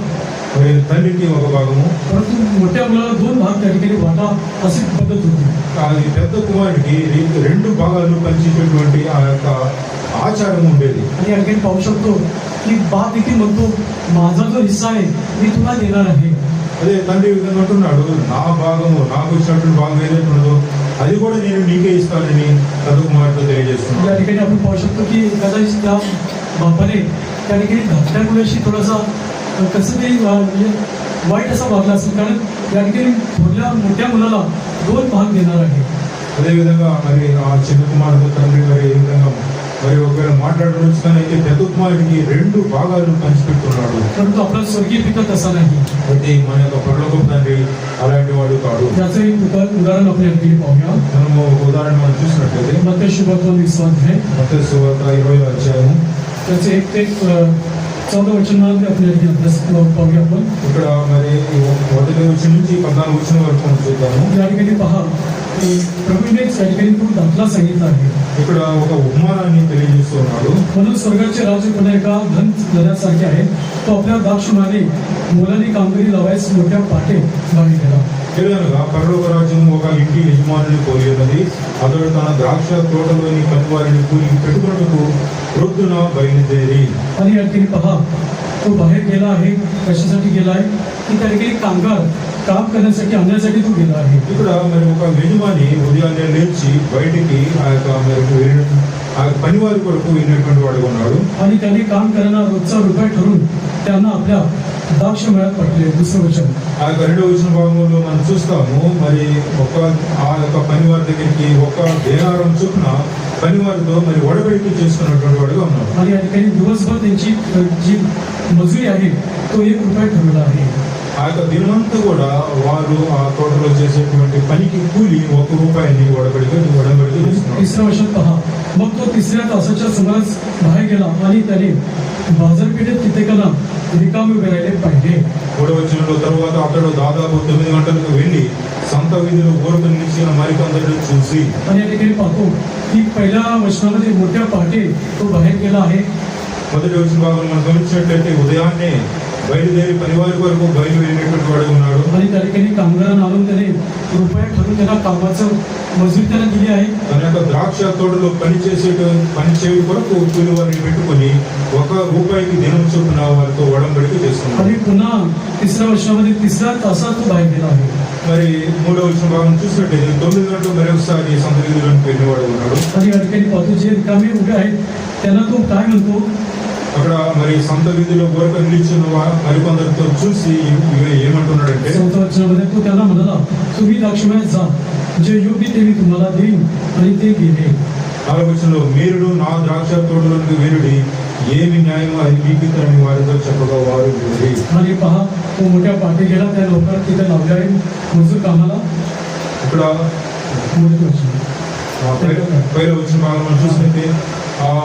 మరి తండ్రికి ఒక భాగము. परंतु मोठ्या मुलाला 2 भाग त्या ठिकाणी वाटा अशी पद्धत होती. అది పెద్ద కుమారుడికి 2 భాగాలు పంచేటటువంటి ఆ యొక్క ఆచారం ఉండేది. आणि या ठिकाणी पाहू शकतो की बाप देखील म्हणतो माझा जो हिस्सा आहे मी तुला देणार आहे. అదే తండ్రి ఈ విధంగా అంటున్నాడు, నా భాగము నాకు ఇచ్చినటువంటి భాగం ఏదైతే ఉన్నదో అది కూడా నేను నీకే ఇస్తానని పెద్ద కుమారుడితో తెలియజేస్తున్నాను. या ठिकाणी आपण पाहू शकतो की कदाचित त्या बापाने त्या ठिकाणी धाकट्या मुलाशी थोडासा कसं तरी म्हणजे वाईट असा वागला असेल, कारण या ठिकाणी थोड्या मोठ्या मुलाला 2 भाग देणार आहे. అదేవిధంగా మరి ఆ చిన్న కుమారుడు తండ్రి మరి ఏ విధంగా మరి ఒకవేళ మాట్లాడవచ్చు, కానీ అయితే పెద్ద కుమారుడికి 2 భాగాలు పంచిపెడుతున్నాడు. परंतु आपला स्वर्गीय पिता तसा नाही. అయితే మన యొక్క పరలోకపు తండ్రి అలాంటి వాడు కాదు. त्याचं एक उदाहरण आपण या ठिकाणी पाहूया. మనము ఒక ఉదాహరణ మనం చూసినట్లయితే मत्ती शुभवार्ता 20 अध्याय మత్తయి సువార్త 20వ అధ్యాయము त्याचे 1 ते 14 वचनामध्ये आपण या ठिकाणी अभ्यास पाहूया आपण. ఇక్కడ మరి 1వ వచనం నుంచి 14వ వచనం వరకు మనం చూద్దాము. या ठिकाणी पहा प्रभूने या ठिकाणी खूप दाखला सांगितला आहे. ఇక్కడ ఒక ఉపమానాన్ని తెలియజేస్తున్నాడు. म्हणून स्वर्गाचे राज्य पण एका धन दऱ्यासारखे आहे. तो आपल्या द्राक्षमाने मुलांनी कामगिरी लावायस मोठ्या पाटे बाहेर गेला. ఏదనగా పరలోక రాజ్యం ఒక ఇంటి యజమానుని పోలి ఉన్నది. అతడు తన ద్రాక్ష తోటలోని పనివారిని కూలికి పెట్టుకున్నట్టుకు ప్రొద్దున బయలుదేరి. आणि या ठिकाणी पहा तो बाहेर गेला आहे. कशासाठी गेला आहे की त्या ठिकाणी कामगार काम करण्यासाठी आणण्यासाठी तो गेला आहे. ఇక్కడ మరి ఒక యజమాని ఉదయాన్నే లేచి బయటికి ఆ యొక్క ఆ పనివారి కొరకు వెళ్ళినటువంటి వాడు ఉన్నాడు. आणि त्यांनी काम करणारा रोजचा रुपये ठरून त्यांना आपल्या द्राक्ष मळ्यात पटले. दुसरं वचन ఆ యొక్క 2వ వచన భాగంలో మనం చూస్తాము, మరి ఆ యొక్క పనివారి దగ్గరికి ఒక దేనారం చొప్పున పనివారితో మరి ఒడబడికి చేసుకున్నటువంటి వాడుగా ఉన్నాడు. आणि या ठिकाणी दिवसभर त्यांची जी मजुरी आहे तो 1 रुपया ठरवला आहे. ఆ యొక్క దినమంతా కూడా వారు ఆ తోటలో చేసేటువంటి పనికి కూలి 1 రూపాయిని ఒడబడిగా చేస్తున్నారు. 3रं वचन पहा, मग तो 3ऱ्या तासाच्या सुमारास बाहेर गेला आणि त्याने बाजारपेठेत कित्येकांना रिकामे उभे राहिले पाहिले. 3వ వచనంలో తరువాత అతడు దాదాపు 9 గంటలకు వెళ్ళి సంత వీధిలో ఊరకు నిలిచిన మరికొందరిని చూసి. आणि या ठिकाणी पाहतो की पहिल्या वचनामध्ये मोठ्या पहाटे तो बाहेर गेला आहे. మొదటి వచన భాగంలో మనం గమనించినట్లయితే ఉదయాన్నే బయలుదేరి పనివారి వరకు బయలుదేరినటువంటి వాడు ఉన్నాడు. आणि त्या ठिकाणी कामगारांना आणून त्याने रुपया ठरून त्यांना कामाचं मजुरी त्यांना दिली आहे. తన యొక్క ద్రాక్ష తోటలో పనిచేయ కొరకు కూలి వారిని పెట్టుకొని 1 రూపాయికి దినం చొప్పున వారితో ఒడంబడిక చేస్తున్నాడు. आणि पुन्हा 3ऱ्या वचनामध्ये 3ऱ्या तासात तो बाहेर गेला आहे. మరి 3వ వచన భాగం చూసినట్లయితే 9 గంటలు మరొకసారి సంత వీధిలోకి వెళ్ళినవాడు ఉన్నాడు. आणि या ठिकाणी पाहतो जे रिकामे उभे आहेत त्यांना तो काय म्हणतो, అక్కడ మరి సంత వీధిలో ఊరక నిలిచిన మరికొందరితో చూసి ఏమంటున్నాడంటే 4व्या वचनामध्ये तो त्यांना म्हणाला तुम्ही द्राक्षमळ्यात जा, जे योग्य ते मी तुम्हाला देईन. आणि ते गेले. 4వ వచనంలో మీరు నా ద్రాక్ష తోటలోకి వెళ్ళుడి, ఏమి న్యాయమో అది మీకు ఇతని వారితో చెప్పగా వారు వెళ్ళి. आणि पहा तो मोठ्या पाठी गेला. त्या लोकांना तिथे लावले आहे मजूर कामाला. ఇక్కడ मोठे वचन. పైన వచ్చిన భాగం మనం చూసినట్టే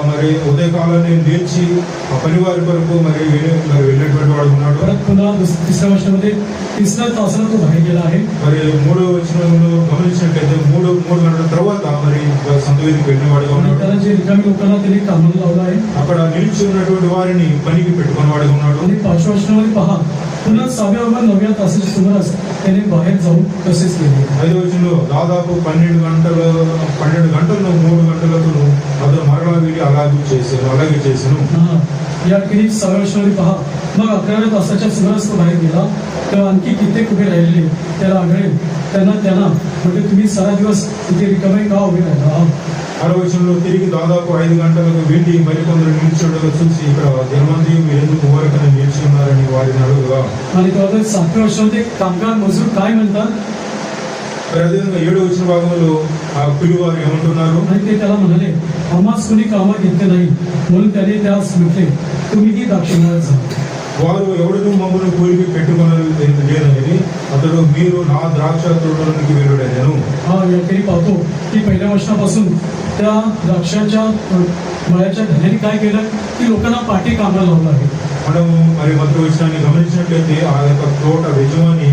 మరి ఉదయకాలాన్ని లేచి ఆ పనివారి కొరకు మరి వెళ్ళినటువంటి వాడు ఉన్నాడు. परत पुन्हा 3ऱ्या वचनामध्ये 3ऱ्या तासाला तो बाहेर गेला आहे. మరి 3వ వచనంలో గమనించినట్లయితే 3 గంటల తర్వాత మరి సంత వీధికి వెళ్ళిన వాడుగా आणि ఉన్నాడు. त्याला जे रिकामी लोकांना त्यांनी कामाला लावलं आहे. అక్కడ నిలిచి ఉన్నటువంటి వారిని పనికి పెట్టుకున్న వాడుగా ఉన్నాడు. आणि 5व्या वचनामध्ये पहा पुन्हा 6व्या व 9व्या तासाच्या सुमारास त्याने बाहेर जाऊन तसेच केले. 5వ వచనంలో దాదాపు 12 గంటలు 3 గంటలకు అతను మరలా వెళ్ళి అలాగే చేసాను. या ठिकाणी 6व्या वचनामध्ये पहा मग 11व्या तासाच्या सुमारास तो बाहेर गेला. तेव्हा आणखी कित्येक उभे राहिले त्याला आढळले. त्यांना म्हणजे तुम्ही सारा दिवस इथे रिकामे का उभे राहिला. 6వ వచనంలో తిరిగి దాదాపు 5 గంటలకు వెళ్ళి మరికొందరు నిలిచి చూసి ఇక్కడ దినమంది మీరు ఎందుకు ఊరకనే నిలిచి ఉన్నారని వారిని అడుగుగా. आणि तेव्हा 7व्या वचनामध्ये कामगार मजूर काय म्हणतात. అదేవిధంగా 7వ వచన భాగంలో ఆ కూలివారు ఏమంటున్నారు. आणि ते त्याला म्हणाले आम्हास कोणी कामात घेतले नाही, म्हणून त्याने त्यास म्हटले तुम्ही द्राक्षमळ्यात जा. వారు ఎవడను మమ్మల్ని కూలికి పెట్టుకున్నది లేదని అతడు మీరు నా ద్రాక్ష తోటలోనికి వెళ్ళుడనేను. या ठिकाणी पाहतो की पहिल्या वर्षापासून त्या द्राक्षाच्या मळ्याच्या धन्याने काय केलं की लोकांना पाठी कामाला लावलं आहे. మనము మరి మొదటి వచ్చినాన్ని గమనించినట్లయితే ఆ యొక్క తోట యజమాని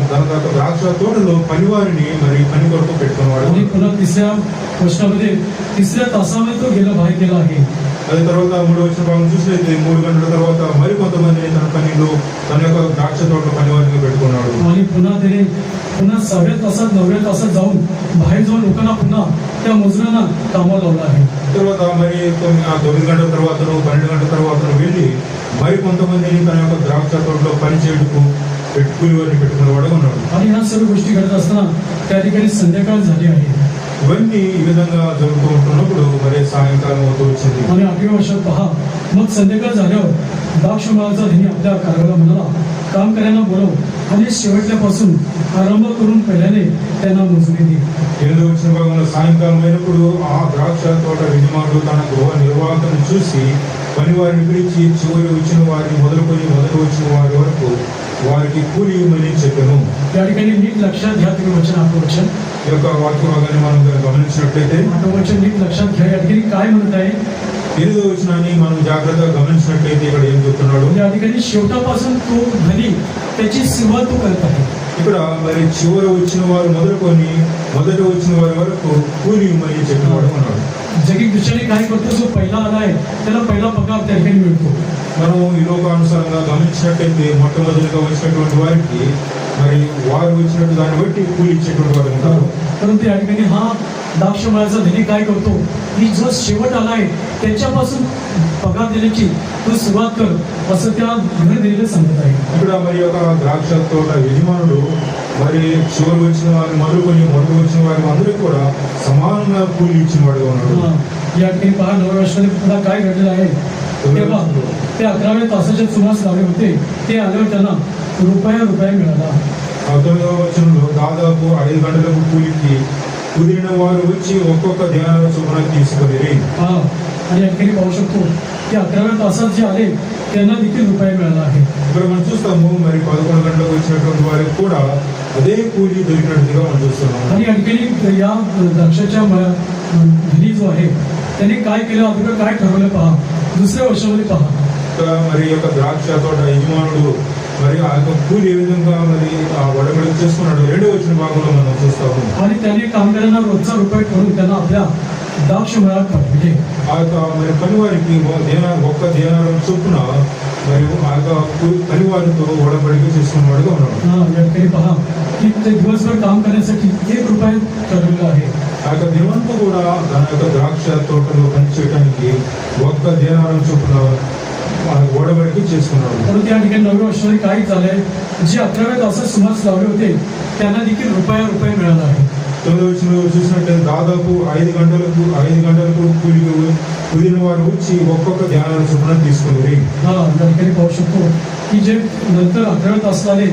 తన యొక్క ద్రాక్ష తోటలో పనివారిని మరి పని కొరకు పెట్టుకున్నవాడు. आणि पुन्हा तिसऱ्या प्रश्नामध्ये तिसऱ्या तासामध्ये तो गेला बाहेर गेला आहे. అదే తర్వాత 3వ వచ్చిన భాగం చూసినట్లయితే 3 గంటల తర్వాత మరి కొంతమందిని తన పనిలో తన యొక్క ద్రాక్ష తోటలో పనివారిని పెట్టుకున్నాడు. आणि पुन्हा त्याने पुन्हा 6व्या तासात 9व्या तासात जाऊन बाहेर जाऊन लोकांना पुन्हा त्या मजुरांना कामाला लावलं आहे. తర్వాత మరి 9 గంటల తర్వాత 12 గంటల తర్వాత వెళ్ళి మరి కొంతమందిని తన యొక్క ద్రాక్ష తోటలో పని చేయడానికి కూలివారిని పెట్టుకున్నవాడు ఉన్నాడు. आणि ह्या सर्व गोष्टी घडत असताना त्या ठिकाणी संध्याकाळ झाली आहे. ఇవన్నీ ఈ విధంగా జరుగుతూ ఉంటున్నప్పుడు మరి సాయంకాలం అవుతూ వచ్చింది. आणि 8व्या वर्षात पहा मग संध्याकाळ झाल्यावर द्राक्ष मळाचा धनी आपल्या कारभाराला म्हणाला, काम करायला बोलव आणि शेवटल्यापासून आरंभ करून पहिल्याने त्यांना मजुरी दे. 8వ వచ్చిన భాగంలో సాయంకాలం అయినప్పుడు ఆ ద్రాక్ష తోట యజమానుడు తన గృహ నిర్వాహకుని చూసి పనివారిని పిలిచి చివరి వచ్చిన వారిని మొదలుకొని మొదటి వచ్చిన వారి వరకు వారికి కూలి ఇవ్వమని చెప్పాను. त्या ठिकाणी नीट लक्षात घ्या तुम्ही वचन आपलं वचन ఈ యొక్క వాక్య భాగాన్ని మనం గమనించినట్లయితే आपलं वचन नीट लक्षात घ्या. या ठिकाणी काय म्हणत आहे? 8వ వచనాన్ని మనం జాగ్రత్తగా గమనించినట్లయితే ఇక్కడ ఏం చెప్తున్నాడు? या ठिकाणी शेवटापासून तो धनी त्याची सुरुवात तो करत आहे. ఇక్కడ మరి చివరి వచ్చిన వారు మొదలుకొని మొదట వచ్చిన వారి వరకు కూలి ఇవ్వమని చెప్పినవాడు అన్నాడు. जगी दृष्टीने काय करतो, जो पहिला आलाय त्याला पहिला पगार त्या ठिकाणी मिळतो. మనం ఈ లోకానుసారంగా గమనించినట్లయితే మొట్టమొదటిగా వచ్చినటువంటి వారికి మరి వారు వచ్చినట్టు దాన్ని బట్టి కూలి ఇచ్చేటువంటి వారు ఉంటారు. परंतु या ठिकाणी हा द्राक्ष मळाचा धनी काय करतो, की जो शेवट आलाय त्याच्यापासून पगार देण्याची तू सुरुवात कर असं त्या घर दिलेलं सांगत आहे. ఇక్కడ మరి ఒక ద్రాక్ష తోట యజమానుడు మరి చివరి వచ్చిన వారిని మొదలుకొని మొదటి వచ్చిన వారికి అందరికీ కూడా సమానంగా కూలి ఇచ్చిన వాడుగా ఉన్నాడు. या ठिकाणी पहा 9व्या वर्षामध्ये पुन्हा काय घडलेलं आहे. तेव्हा ते 11व्या तासाच्या सुमारास लावले होते. ते आल्यावर त्यांना रुपया मिळाला. 9వ వచనంలో దాదాపు 5 గంటలకు కూలికి కుదిరిన వారు వచ్చి ఒక్కొక్క ధ్యాన చొప్పున తీసుకొని आणि या ठिकाणी पाहू शकतो की 11व्या तासात जे आले त्यांना देखील रुपया मिळाला आहे. ఇక్కడ మనం చూస్తాము మరి 11 గంటలకు వచ్చినటువంటి వారికి కూడా అదే కూలి దొరికినట్టుగా మనం చూస్తున్నాము. आणि या ठिकाणी या द्राक्षाच्या धनी जो आहे त्यांनी काय केलं, अगोदर काय ठरवलं पहा. दुसऱ्या वर्षामध्ये पहा ఇక్కడ మరి యొక్క ద్రాక్ష తోట యజమానుడు మరి ఆ యొక్క కూలి ఏ విధంగా మరి ఆ వడబడి చేసుకున్నాడు 2వ వచ్చిన భాగంలో మనం చూస్తాము. आणि त्याने कामगारांना रोजचा रुपये ठरवून त्यांना आपल्या द्राक्ष मळ्यात पाठविले. ఆ యొక్క మరి పనివారికి ఒక్క దేనారం చొప్పున మరి ఆ యొక్క పనివారితో వడబడిక చేసుకున్నవాడుగా ఉన్నాడు. या ठिकाणी पहा की ते दिवसभर काम करण्यासाठी 1 रुपया ठरवलेला आहे. ఆ యొక్క దినవంతా కూడా తన యొక్క ద్రాక్ష తోటలో పనిచేయడానికి ఒక్క దేనారం చొప్పున ఓడబడికి చేసుకున్నాడు. परंतु या ठिकाणी 9व्या वर्षामध्ये काय झालंय, जे 11व्या तासात सुमारास लावले होते त्यांना देखील रुपया मिळाला आहे. 9వ వచనంలో చూసినట్లయితే దాదాపు 5 గంటలకు కూలికి కుదిరిన వారు వచ్చి ఒక్కొక్క ధ్యానాల చొప్పున తీసుకుని या ठिकाणी पाहू शकतो की जे नंतर 11व्या तासाला आले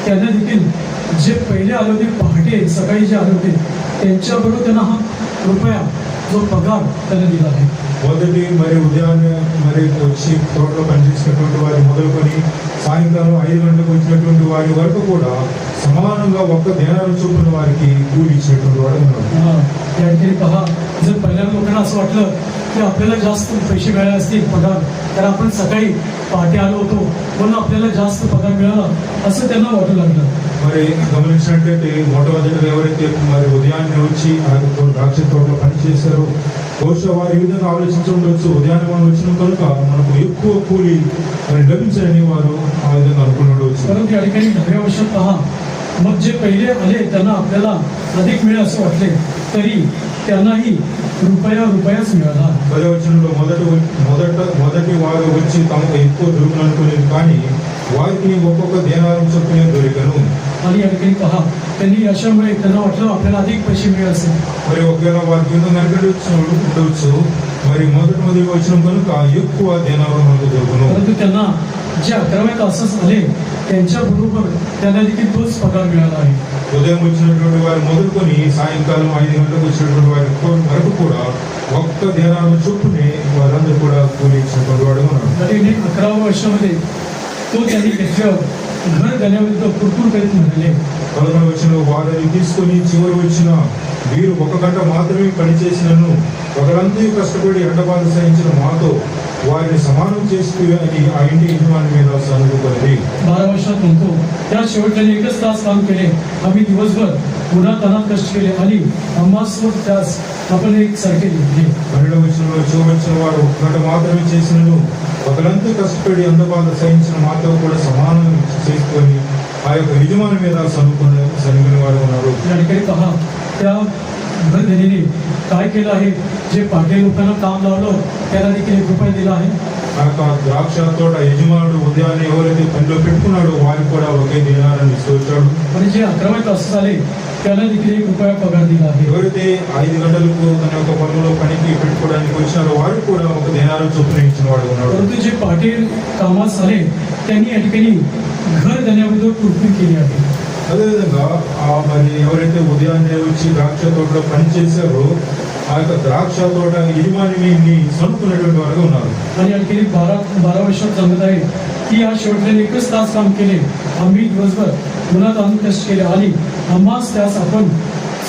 त्यांना देखील जे पहिले आले होते पहाटे सकाळी जे आले होते त्यांच्याबरोबर त्यांना हा रुपया जो पगार त्यांना दिला आहे. మొదటి మరి ఉదయాన్నే మరి వచ్చి తోటలో పనిచేసినటువంటి వారి మొదలుకొని సాయంకాలం 5 గంటలకు వచ్చినటువంటి వారి वरक కూడా సమానంగా ఒక్క దేనారం చొప్పున వారికి కూలి ఇచ్చినటువంటి వాడు ఉన్నాడు. या ठिकाणी पहा, जर पहिल्या लोकांना असं वाटलं की आपल्याला जास्त पैसे मिळाले असतील पगार, तर आपण सकाळी पहाटे आलो होतो म्हणून आपल्याला जास्त पगार मिळाला असं त्यांना वाटू लागलं. మరి గమనించినట్లయితే మొట్టమొదటిగా ఎవరైతే మరి ఉదయాన్నే వచ్చి ఆ ద్రాక్ష తోటలో పనిచేశారో బహుశా వారి ఈ విధంగా ఆలోచించవచ్చు, ఉదయాన్నే మనం వచ్చిన కనుక మనకు ఎక్కువ కూలి మరి లభించాలని వారు ఆ విధంగా అనుకున్నవచ్చు. परंतु या ठिकाणी 10व्या वर्षात पहा, मग जे पहिले आले त्यांना आपल्याला अधिक मिळेल असं वाटले तरी त्यांनाही रुपयाच मिळाला. 10వ వచనంలో మొదటి వారు వచ్చి తమకు ఎక్కువ దొరుకును అనుకునేది కానీ వారికి ఒక్కొక్క దేనారం చొప్పున దొరికను. आणि या ठिकाणी पहा, त्यांनी अशामुळे त्यांना वाटलं आपल्याला अधिक पैसे मिळेल असेल. మరి ఒకవేళ వారికి విధంగా ఉండవచ్చు, మరి మొదటి వచ్చిన కనుక ఎక్కువ దేనారం మనకు దొరుకును. परंतु त्यांना जे 11व्या तासास आले त्यांच्या बरोबर त्यांना देखील तोच पगार मिळाला आहे. ఉదయం వచ్చినటువంటి వారు మొదలుకొని సాయంకాలం 5 గంటలకు వచ్చినటువంటి వారి వరకు కూడా ఒక్క దేనారం చొప్పునే వారందరూ కూడా కూలి ఇచ్చినటువంటి వాడు ఉన్నాడు. 11व्या वर्षामध्ये तो त्यांनी घेतलं घर देण्याविरुद्ध कुरकुर करीत म्हणाले. 11వ వచనంలో వారిని తీసుకొని చివరి వచ్చిన వీరు 1 గంట మాత్రమే పనిచేసినను ఒకరంతా కష్టపడి ఎండబాధ సహించిన మాతో వారిని సమానం చేస్తూ అని ఆ ఇంటి యజమాని మీద సానుభూతి. 12 वर्षात म्हणतो, त्या शेवटच्याने एकच तास काम केले, आम्ही दिवसभर पुन्हा तणात कष्ट केले आणि आम्हासवर त्यास आपण एक सारखे लिहिले. 12వ వచనంలో చూపించిన వారు ఒక గంట మాత్రమే చేసినను పగలంతా కష్టపడి అందబాధ సహించిన మాతో కూడా సమానం చేసుకొని ఆ యొక్క యజమాని మీద సనుకుని వారు ఉన్నారు. या ठिकाणी पहा, त्या घरधनीने काय केलं आहे, जे पाटे लोकांना काम लावलं त्याला देखील 1 रुपया दिला आहे. ఆ యొక్క ద్రాక్ష తోట యజమానుడు ఉదయాన్నే ఎవరైతే పనిలో పెట్టుకున్నాడో వారికి కూడా ఒకే దినారాన్ని ఇస్తూ వచ్చాడు. आणि जे 11 तास झाले त्याला देखील 1 रुपया पगार दिला आहे. ఎవరైతే 5 గంటలకు తన యొక్క పనుల్లో పనికి పెట్టుకోవడానికి వచ్చినారో వారికి కూడా ఒక దినారం చొప్పున ఇచ్చిన వాడు ఉన్నాడు. परंतु जे पाटे कामास आले त्यांनी या ठिकाणी घर देण्याबद्दल कृत्रिम केली आहे. అదేవిధంగా మరి ఎవరైతే ఉదయాన్నే వచ్చి ద్రాక్ష తోటలో పని చేశారో ఆ యొక్క ద్రాక్ష తోట యజమాని సనుకున్నటువంటి వారుగా ఉన్నారు. आणि या ठिकाणी 12 वर्षात सांगत आहे की या शेवटच्याने एकच तास काम केले, आम्ही दिवसभर उन्हात आणून कष्ट केले आणि आम्हास त्यास आपण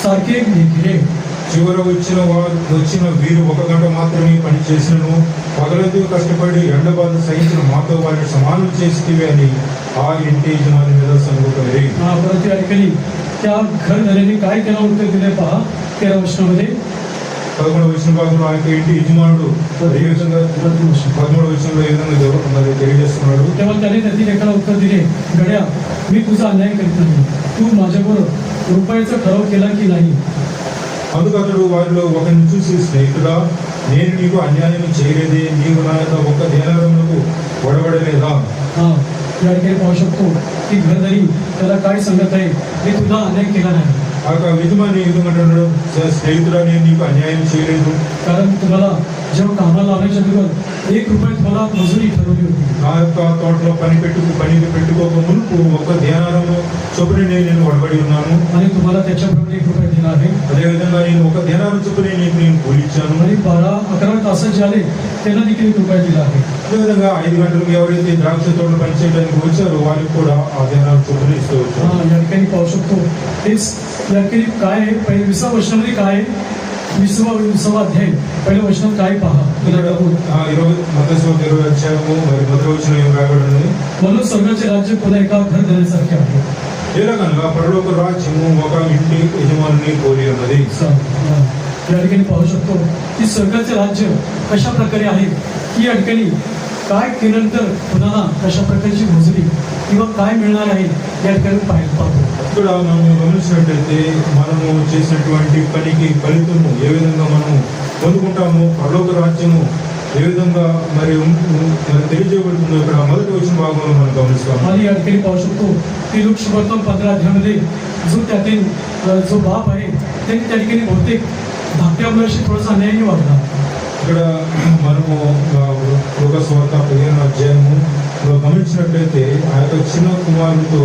सारखे घेतले. చివర వచ్చిన వీరు 1 గంట మాత్రమే పని చేసినను పగలంతా కష్టపడి ఎండబాధ సహించిన మాతో వారిని సమానం చేస్తేవి అని ఆ ఇంటి యజమాని మీద సనుగుతుంది. परंतु या ठिकाणी त्या घरधनीने काय त्याला उत्तर दिले पहा, 13 वर्षामध्ये 11వ వచన భాగంలో ఆ యొక్క ఇంటి యజమానుడు ఏ విధంగా 13వ వచనంలో ఏ విధంగా మరి తెలియజేస్తున్నాడు. तेव्हा त्याने त्यातील एकाला उत्तर दिले, गड्या, मी तुझा अन्याय करीत नाही, तू माझ्याबरोबर रुपयाचा ठराव केला की नाही. అందుకు అతడు వారిలో ఒకరిని చూసి, స్నేహితుడా, నేను నీకు అన్యాయం చేయలేదే, నీవు నా యొక్క ఒక్క దేనారమునకు ఒడబడలేదా. या ठिकाणी पाहू शकतो की घरधनी त्याला काय सांगत आहे, मी तुझा अन्याय केला नाही. ఆ యొక్క యజమాని ఈ విధంగా అంటున్నాడు, స్నేహితుడా, నేను నీకు అన్యాయం చేయలేదు. कारण तुम्हाला जेव्हा कामाला लावण्याच्या अगोदर 1 रुपया तुम्हाला मजुरी ठरवली होती. నా యొక్క తోటలో పని పెట్టుకోక మునుపు ఒక దేనారము చొప్పున నేను ఒడబడి ఉన్నాను. आणि तुम्हाला त्याच्याप्रमाणे 1 रुपया दिला आहे. అదేవిధంగా నేను ఒక దేనారం చొప్పున నేను కూలిచ్చాను. आणि 11 तासात जे आले त्यांना देखील 1 रुपया दिला आहे. అదేవిధంగా 5 గంటలకు ఎవరైతే ద్రాక్ష తోటలో పనిచేయడానికి వచ్చారో వారికి కూడా ఆ దేనారం చొప్పున ఇస్తూ వచ్చాను. या ठिकाणी पाहू शकतो तेच या ठिकाणी काय आहे, पहिले 20व्या वर्षामध्ये काय आहे, 20वा अध्याय पहिल्या वचनात काय पहा. ఇక్కడ 20 అధ్యాయము మరి 1వ వచనం ఏం రాయబడింది. म्हणून स्वर्गाचे राज्य पुन्हा एका घर देण्यासारखे आहे. ఎలాగనగా పరలోక రాజ్యము ఒక ఇంటి యజమానిని పోలి ఉన్నది. या ठिकाणी पाहू शकतो की स्वर्गाचे राज्य कशा प्रकारे आहे, की या ठिकाणी काय केल्यानंतर पुन्हा कशा प्रकारची मजुरी किंवा काय मिळणार आहे या ठिकाणी पाहतो. ఇక్కడ మనము గమనించినట్లయితే మనము చేసినటువంటి పనికి ఫలితము ఏ విధంగా మనము పొందుకుంటాము, పరలోక రాజ్యము ఏ విధంగా మరి తెలియజేయబడుతుందో ఇక్కడ మొదటి వచ్చిన భాగంలో మనం గమనిస్తాము. आणि या ठिकाणी पाहू शकतो की लोक सुवर्तमान 15 अध्यायामध्ये जो त्यातील जो बाप आहे त्यांनी त्या ठिकाणी बहुतेक धाकट्यामुळे थोडासा अन्यायही वागला. ఇక్కడ మనము లోకస్వార్త 15వ అధ్యాయము గమనించినట్లయితే ఆ యొక్క చిన్న కుమారుడితో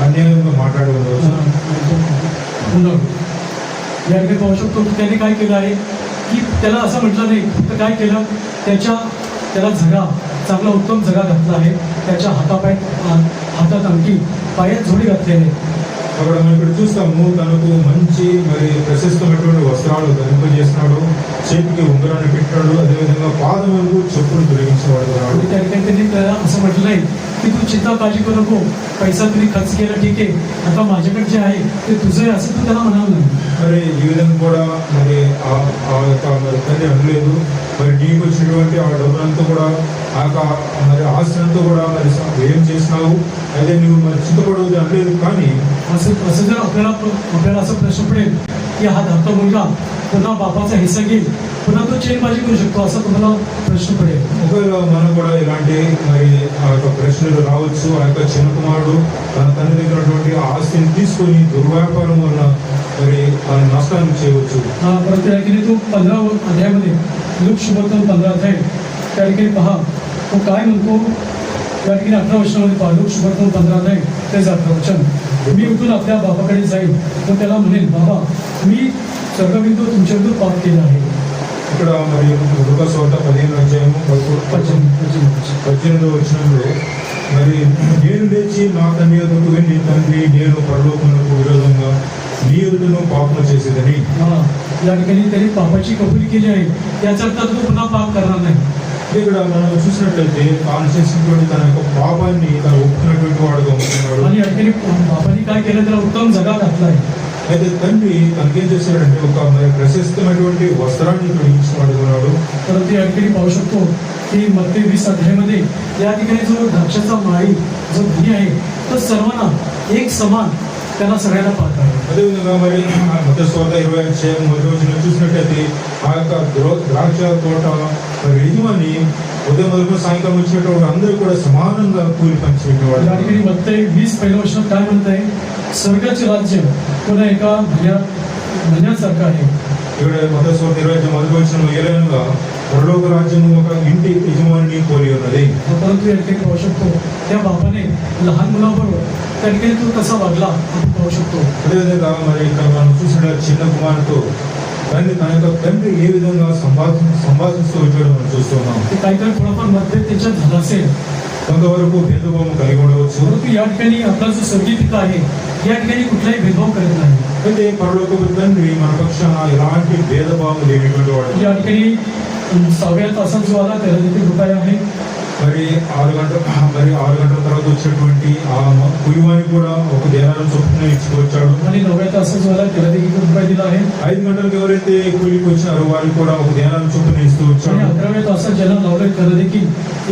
अन्याय माట్లాడవచ్చు. या ठिकाणी पाहू शकतो की त्याने काय केलं आहे की त्याला असं म्हटलं नाही, फक्त काय केलं, त्याला झगा, चांगला उत्तम झगा घातला आहे, त्याच्या हातात अंगठी, पायात जोडी घातली आहे. అక్కడ మనం ఇక్కడ చూస్తాము, తనకు మంచి మరి ప్రశస్తమైనటువంటి వస్త్రాలు ధరింపజేసినాడు, చేతికి ఉంగరాన్ని పెట్టాడు, అదేవిధంగా పాదములకు చెప్పులు తొలగించేవాడు. त्या ठिकाणी त्यांनी त्याला असं म्हटलं नाही की तू चिंता काळजी करू नको, पैसा तुम्ही खर्च केला ठीक आहे, आता माझ्याकडे जे आहे ते तुझं आहे असं तू त्याला म्हणावं नाही. మరి ఈ విధంగా కూడా మరి ఆ యొక్క మరి తల్లి అనలేదు, మరి నీకు వచ్చినటువంటి ఆ డబ్బులంతా కూడా ఆ యొక్క మరి ఆస్తినంతా కూడా మరి ఏం చేసినావు, అదే నువ్వు మరి చింతపడవద్దు అనలేదు. కానీ असं जर आपल्याला असं प्रश्न पडेल की हा धाकटा मुलगा पुन्हा बापाचा हिस्सा घेईल, पुन्हा तो चेनबाजी करू शकतो, असा तुम्हाला प्रश्न पडेल. ఒకవేళ మనం కూడా ఇలాంటి మరి ఆ యొక్క ప్రశ్నలు రావచ్చు. ఆ యొక్క చిన్న కుమారుడు తన తండ్రి దగ్గర ఉన్నటువంటి ఆస్తిని తీసుకొని దుర్వ్యాపారం వల్ల మరి తన నష్టాన్ని చేయవచ్చు. परंतु या ठिकाणी तो 15 अध्यायामध्ये लोक सुवर्तमान 15 अध्याय त्या ठिकाणी पहा तो काय म्हणतो. या ठिकाणी 18 वर्षामध्ये पहा, लोक सुवर्तमान 15 अध्याय तेच 18 वचन, मी उठून आपल्या बापाकडे जाईल, तो त्याला म्हणेल, बाबा, मी स्वर्गबिंदू तुमच्याबद्दल पाप केला आहे. ఇక్కడ మరి లోకస్వార్త 15వ అధ్యాయము 18వ వచనంలో మరి నేను లేచి నా తండ్రి యొద్దకు వెళ్ళి, తండ్రి, నేను పరలోకమునకు విరోధంగా నీ ఎదుటను పాపము చేసేదని. या ठिकाणी त्यांनी पापाची कबुली केली आहे, याचा अर्थ तो पुन्हा पाप करणार नाही. ఇక్కడ మనం చూసినట్లయితే తాను చేసినటువంటి తన యొక్క పాపాన్ని తను ఒప్పుకున్నటువంటి వాడుగా ఉంటున్నాడు. आणि या ठिकाणी बापाने काय केलं, त्याला उत्तम जगा घातला आहे. అయితే తండ్రి తనకేం చేశాడంటే ఒక మరి ప్రశస్తమైనటువంటి వస్త్రాన్ని తొడిగించిన వాడుగా ఉన్నాడు. परंतु या ठिकाणी पाहू शकतो की मत्ते 20 अध्यायामध्ये या ठिकाणी जो द्राक्षाचा माळी जो घी आहे तो सर्वांना एक समान त्यांना सगळ्यांना पाहत आहे. అదేవిధంగా మరి మొదటి సోద 20 అధ్యాయం మొదటి రోజున చూసినట్లయితే ఆ యొక్క ద్రాక్ష తోట మరి యజమాని ఉదయం మొదలు సాయంకాలం వచ్చినటువంటి అందరూ కూడా సమానంగా కూలి పంచిపెట్టేవాడు. या ठिकाणी मत्ते 20 पहिल्या वचनात काय म्हणत आहे, स्वर्गाचे राज्य पुन्हा एका धन्यासारखं आहे. ఇక్కడ మొదటి సోద 20 మొదటి వచనం ఏలైనగా పరలోక రాజ్యము ఒక ఇంటి యజమానిని పోలి ఉన్నది. परंतु या ठिकाणी पाहू शकतो त्या बापाने लहान मुलाबरोबर त्या ठिकाणी तो कसा वागला आपण पाहू शकतो. అదేవిధంగా మరి ఇక్కడ మనం చూసిన చిన్న కుమారుతో తన యొక్క తండ్రి ఏ విధంగా సంభాషిస్తూ వచ్చాడో మనం చూస్తున్నాం. काही थोडाफार मतभेद त्याच्यात झाला असेल, కొంతవరకు భేదభావం కలిగి ఉండవచ్చు. परंतु या ठिकाणी आपला जो स्वर्गीय पिता आहे या ठिकाणी कुठलाही भेदभाव करत नाही. అయితే పరలోకపు తండ్రి మన పక్షాన ఎలాంటి భేదభావం లేనిటువంటి వాడు. या ठिकाणी 6व्या तासात जो आला त्याला देखील रुपये आहे. మరి 6 గంటల తర్వాత వచ్చేటువంటి ఆ కుయువాని కూడా ఒక దేనారం చొప్పున ఇచ్చుకొచ్చాడు. आणि 9व्या तासात जो आला त्याला देखील रुपये दिला आहे. 5 గంటలకు ఎవరైతే కూలికి వచ్చారో వారికి కూడా ఒక దేనారం చొప్పున ఇస్తూ వచ్చాడు. आणि 11व्या तासात ज्याला लावले त्याला देखील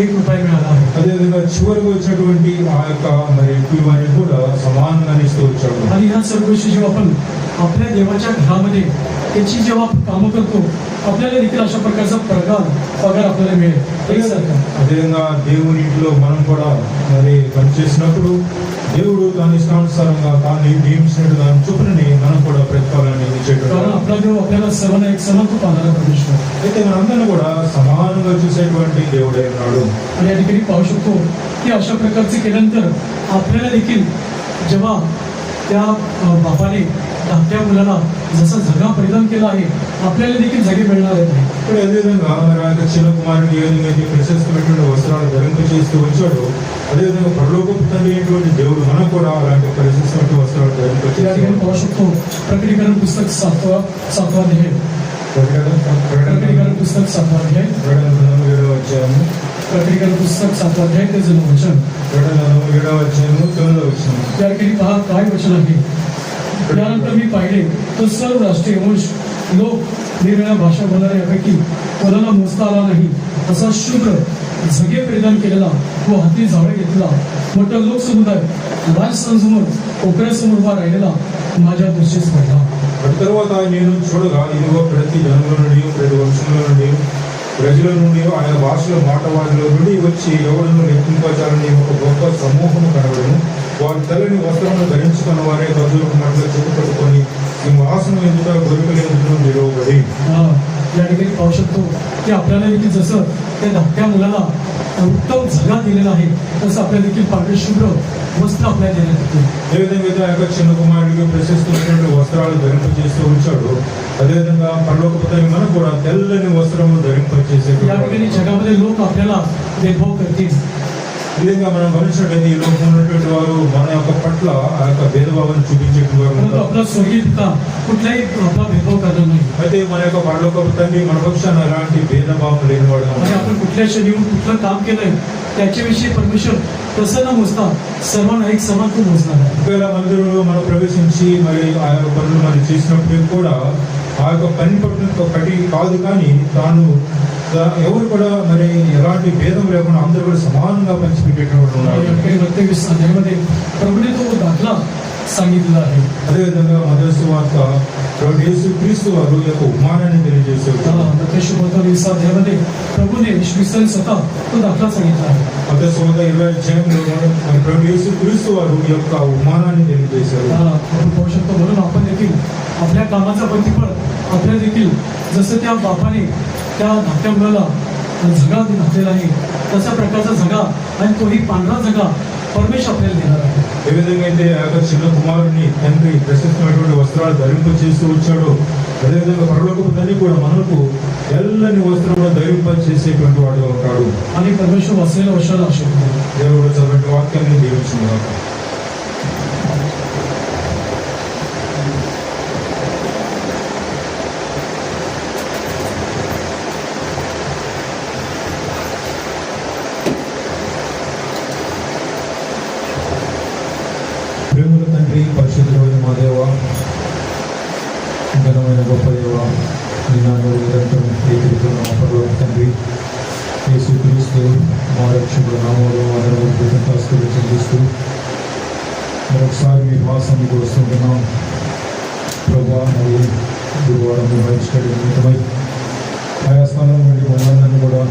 1 रुपया मिळाला आहे. అదేవిధంగా చివరికి వచ్చినటువంటి ఆ యొక్క మరి కుయువాని కూడా సమానంగా ఇస్తూ వచ్చాడు. आणि ह्या सर्व गोष्टी जेव्हा आपण आपल्या देवाच्या घरामध्ये त्याची जेव्हा आपण कामं करतो आपल्याला देखील अशा प्रकारचा पगार आपल्याला मिळेल. एकसारखा అదేవిధంగా దేవుని ఇంట్లో మనం కూడా మరి పనిచేసినప్పుడు దేవుడు దాని ఇష్టానుసారంగా తాను నియమించినట్టు దాని చొప్పునని మనం కూడా ప్రతిఫలాన్ని ఇచ్చేటట్టు. कारण आपला देव आपल्याला सर्वांना एक समान तो पाहणारा परमेश्वर. అయితే మనందరినీ కూడా సమానంగా చూసేటువంటి దేవుడే ఉన్నాడు. आणि या ठिकाणी पाहू शकतो की अशा प्रकारचे केल्यानंतर आपल्याला देखील जेव्हा त्या बापाने धाकट्या मुलाला जसा झगा परिधान केला आहे आपल्याला देखील झगे मिळणार आहेत. ఇప్పుడు అదేవిధంగా మరి ఆ యొక్క చిన్న కుమారుడికి ఏ విధంగా అయితే ప్రశస్తమైనటువంటి వస్త్రాలు ధరింపచేస్తూ వచ్చాడో అదేవిధంగా పరలోకపు తండ్రి అయినటువంటి దేవుడు మనకు కూడా అలాంటి ప్రశస్తమైన వస్త్రాలు या ठिकाणी ధరింపచేస్తాడు. पाहू शकतो प्रकटीकरण पुस्तक 7वा अध्याय. प्रकटीकरण पुस्तक 7वा अध्याय. అధ్యాయము प्रकटीकरण पुस्तक 7वा अध्याय ते 9 वचन. 7వ అధ్యాయము 9వ వచనం. त्या ठिकाणी पहा काय वचन आहे. त्यानंतर मी पाहिले तर सर्व राष्ट्रीय वंश लोक वेगवेगळ्या भाषा बोलणाऱ्यापैकी कोणाला मोजता आला नाही असा शुभ्र झगे परिधान केलेला व हाती झावळे घेतलेला मोठा लोकसमुदाय राजसमोर कोकऱ्यासमोर उभा राहिलेला माझ्या दृष्टीस पडला. తర్వాత నేను చూడగా ఇదిగో ప్రతి జనుల నుండి ప్రతి వంశంలో నుండి ప్రజల నుండి ఆయా భాషల మాటవాడిలో నుండి వచ్చి ఎవరిని లెక్కింపచాలని ఒక గొప్ప సమూహము కనబడను. వారి తెల్లని వస్త్రమును ధరించుకున్న వారే కదులకు మట్ల చెట్టు పట్టుకొని సింహాసనం ఎదుట గొరికల ఎదుట నిలవబడి. या ठिकाणी पाहू शकतो की आपल्याला देखील जसं त्या धाकट्या मुलाला उत्तम झगा दिलेला आहे तसं आपल्याला देखील पांढरे शुभ्र वस्त्र आपल्याला देण्यात येते. ఏ విధంగా అయితే ఆ యొక్క చిన్న కుమారుడికి ప్రశస్తమైనటువంటి వస్త్రాలు ధరింపజేస్తూ వచ్చాడు అదేవిధంగా పరలోకపు తండ్రి మనకు కూడా తెల్లని వస్త్రము ధరింపజేసే. या ठिकाणी जगामध्ये लोक आपल्याला भेदभाव करतील. ఈ విధంగా మనం గమనించినట్లయితే ఈ లోకంలో ఉన్నటువంటి వారు మన యొక్క పట్ల ఆ యొక్క భేదభావాన్ని చూపించేటువంటి వారు परंतु ఉంటారు. आपला स्वर्गीय पिता कुठलाही आपला भेदभाव करणार नाही. అయితే మన యొక్క పరలోకపు తండ్రి మన పక్షాన ఎలాంటి భేదభావం లేనివాడు. आणि आपण कुठल्या क्षणी येऊन कुठलं काम केलंय त्याच्याविषयी परमेश्वर तसं न मोजता सर्वांना एक समान तो मोजणार आहे. ఒకవేళ మందిరంలో మనం ప్రవేశించి మరి ఆ యొక్క పనులు మనం చేసినప్పుడు కూడా ఆ యొక్క పని పట్టి కాదు కానీ తాను ఎవరు కూడా మరి ఎలాంటి భేదం లేకుండా అందరూ కూడా సమానంగా పంచిపెట్టేటువంటి ఉన్నారు. या ठिकाणी प्रत्येक अध्यायामध्ये प्रभूने तो दाखला सांगितलेला आहे. అదేవిధంగా మొదటి సువార్త యేసు క్రీస్తు వారు యొక్క ఉపమానాన్ని తెలియజేశారు. शुभोधन 20 अध्यायामध्ये प्रभूने ईश्वर स्वतः तो दाखला सांगितला आहे. మొదటి సువార్త 20 అధ్యాయంలో మరి ప్రభు యేసు క్రీస్తు వారు ఈ యొక్క ఉపమానాన్ని తెలియజేశారు. आपण पाहू शकतो म्हणून आपण देखील आपल्या कामाचा प्रतिफळ आपल्या देखील जसं त्या बापाने त्या धाकट्या मुलाला झगा घातलेला आहे तशा प्रकारचा झगा आणि तोही पांढरा झगा परमेश्वर आपल्याला देणार आहे. ఏ విధంగా అయితే ఆ యొక్క చిన్న కుమారుని తండ్రి ప్రశస్తమైనటువంటి వస్త్రాలు ధరింప చేస్తూ వచ్చాడో అదేవిధంగా పరలోకపు తండ్రి కూడా మనకు తెల్లని వస్త్రములు ధరింప చేసేటువంటి వాడుగా ఉంటాడు. आणि परमेश्वर वाचलेल्या वर्षाला आशीर्वाद देईल. దేవుడు చదివిన వాక్యాన్ని దీవించుగాక. గొప్ప దేవ నిన్ను నిరంతరం ప్రీతితో పరలోక తండ్రి యేసుక్రీస్తు మా రక్షకుడు నామములో కృతజ్ఞతాస్తుతులు చెల్లిస్తూ మరొకసారి మీ వాసనకు వస్తుంటున్నాం ప్రభా. మరి గురువారం బయట నిమిత్తమై ఆయా స్థానం నుండి మమ్మల్ని కూడా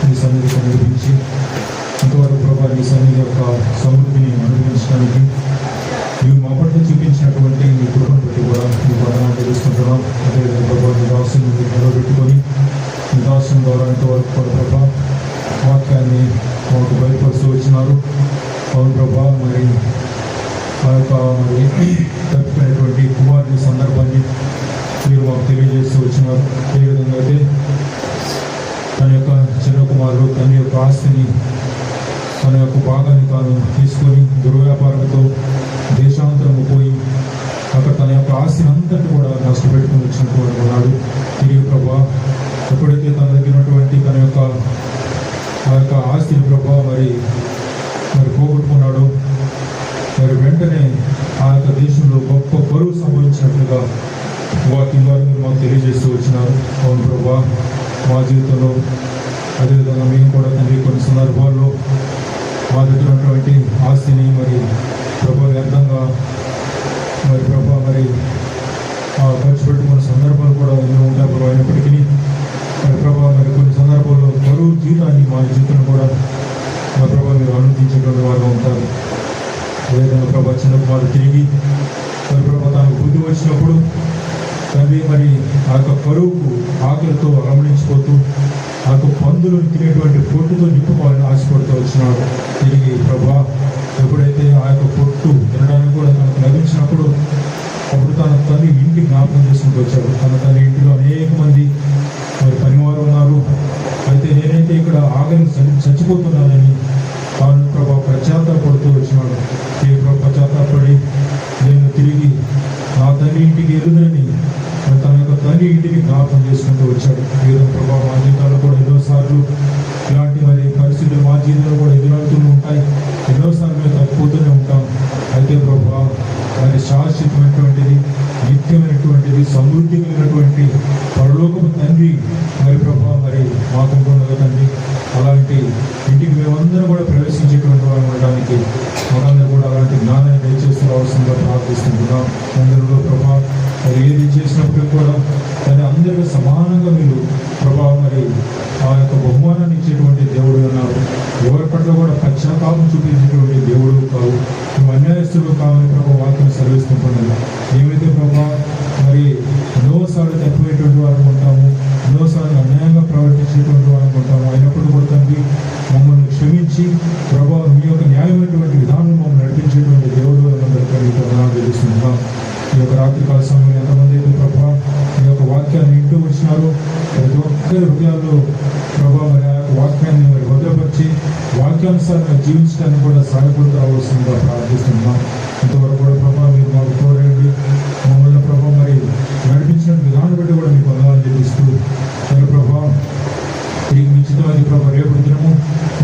ఈ సన్నిధికి నడిపించి ఇంతవరకు ప్రభా ఈ సన్నిధి యొక్క సమృద్ధిని అనుభవించడానికి మీరు మా పట్ల చూపించినటువంటి మీ కృపను బట్టి కూడా మీ వందనాలు తెలుసుకుంటున్నాం. అదేవిధంగా ప్రభా మీ దాసుని నిలబెట్టుకొని మీ దాసుని ద్వారా ఇంతవరకు కూడా ప్రభా వాక్యాన్ని మాకు బయటపరుస్తూ వచ్చినారు. అవును ప్రభా, మరి ఆ యొక్క మరి తప్పిపోయినటువంటి కుమారుని సందర్భాన్ని మీరు మాకు తెలియజేస్తూ వచ్చినారు. ఏ విధంగా అయితే తన యొక్క చిన్న కుమారుడు తన యొక్క ఆస్తిని తన యొక్క భాగాన్ని తాను తీసుకొని దుర్వ్యాపారంతో దేశాంతరము పోయి అక్కడ తన యొక్క ఆస్తిని అంతటి కూడా నష్టపెట్టుకుని వచ్చినటువంటి ఉన్నాడు. తిరిగి ప్రభా ఎప్పుడైతే తన దగ్గర ఉన్నటువంటి తన యొక్క ఆ యొక్క ఆస్తిని ప్రభా మరి పోగొట్టుకున్నాడు. మరి వెంటనే ఆ యొక్క దేశంలో గొప్ప కరువు సంభవించినట్లుగా వాక్యం ద్వారా మీరు మాకు తెలియజేస్తూ వచ్చినారు. అవును ప్రభా, మా జీవితంలో అదేవిధంగా మేము కూడా తండ్రి కొన్ని సందర్భాల్లో మా దగ్గర ఉన్నటువంటి ఆస్తిని మరి ప్రభా వ్యర్థంగా మరి ప్రభా మరి ఖర్చు పెట్టుకున్న సందర్భాలు కూడా ఎన్నో ఉంటాయి ప్రభా. అయినప్పటికీ మరి ప్రభా మరి కొన్ని సందర్భాల్లో కరువు జీవితాన్ని మా జీవితంలో కూడా మా ప్రభా మీరు అనుమతించేటువంటి వారు ఉంటారు. అదేవిధంగా ప్రభా చిన్న కుమారుడు తిరిగి మరి ప్రభా తనకు బుద్ధి వచ్చినప్పుడు తండ్రి మరి ఆ యొక్క కరువుకు ఆకలితో అలమలించిపోతూ ఆ యొక్క పందులను తినేటువంటి పొట్టుతో నింపుకోవాలని ఆశపడుతూ వచ్చినాడు. తిరిగి ప్రభా ఎప్పుడైతే ఆ యొక్క పొట్టు తినడానికి కూడా తనకు లభించినప్పుడు అప్పుడు తన తల్లి ఇంటికి జ్ఞాపకం చేసుకుంటూ వచ్చాడు. తన తల్లి ఇంటిలో అనేక మంది మరి పనివారు ఉన్నారు. అయితే నేనైతే ఇక్కడ ఆకలి చచ్చిపోతున్నానని తాను ప్రభా పశ్చాత్తాపడుతూ వచ్చినాడు. పశ్చాత్తాపడి నేను తిరిగి నా తల్లి ఇంటికి ఎదురని తన యొక్క తల్లి ఇంటికి జ్ఞాపకం చేసుకుంటూ వచ్చాడు. ఏదో ప్రభావ మా జీవితాల్లో కూడా ఎన్నోసార్లు ఇలాంటి మరి పరిస్థితులు మా జీవితంలో కూడా ఎదురవుతూ ఉంటాయి. ఎన్నోసార్లు మేము తప్పిపోతూనే ఉంటాం. అయితే ప్రభావ మరి శాశ్వతమైనటువంటిది, నిత్యమైనటువంటిది, సమృద్ధి కలిగినటువంటి పరలోకపు తండ్రి మరి ప్రభావ మరి మాకుంటున్నది తండ్రి. అలాంటి ఇంటికి మేమందరం కూడా ప్రవేశించేటువంటి వారు ఉండడానికి మనందరూ కూడా అలాంటి జ్ఞానాన్ని దయచేస్తూ అవసరంగా ప్రార్థిస్తుంటున్నాం. అందరిలో ప్రభావ మరి ఏది చేసినప్పుడు కూడా దాన్ని అందరికీ సమానంగా మీరు ప్రభావం మరి ఆ యొక్క బహుమానాన్ని ఇచ్చేటువంటి దేవుడు ఉన్నారు. ఎవరి పట్ల కూడా పశ్చాత్తాపం చూపించేటువంటి దేవుడు కావు. నువ్వు అన్యాయస్తుడు కావాలని ప్రభావ వాక్యం సెలవిస్తుంటున్నది. ఏమైతే ప్రభావ మరి ఎన్నోసార్లు తప్పిపోయేటువంటి వారు ఉంటాము, ఎన్నోసార్లు అన్యాయంగా ప్రవర్తించేటువంటి వారు ఉంటాము. అయినప్పుడు కూడా తండ్రి మమ్మల్ని క్షమించి ప్రభావ మీ యొక్క న్యాయమైనటువంటి విధానం మమ్మల్ని నడిపించేటువంటి దేవుడు అందరికీ తెలుస్తున్నాం. ఈ యొక్క రాత్రికాల సమయంలో ఎంతమంది అయితే ప్రభావ ఈ యొక్క వాక్యాన్ని వింటూ వచ్చినారు, ప్రతి ఒక్కరి హృదయాల్లో ప్రభావ మరి ఆ యొక్క వాక్యాన్ని మరి భద్రపరిచి వాక్యానుసారంగా జీవించడానికి కూడా సహాయపడుతూ రావాల్సిందిగా ప్రార్థిస్తున్నాం. ఇంతవరకు కూడా ప్రభావ మీరు మాకు తోడండి, మమ్మల్ని ప్రభావ మరి నడిపించిన విధానం బట్టి కూడా మీకు వందనాలు చెల్లిస్తూ మరి ప్రభావ తిరిగి నిశ్చితమైన ప్రభావ రేపు దినము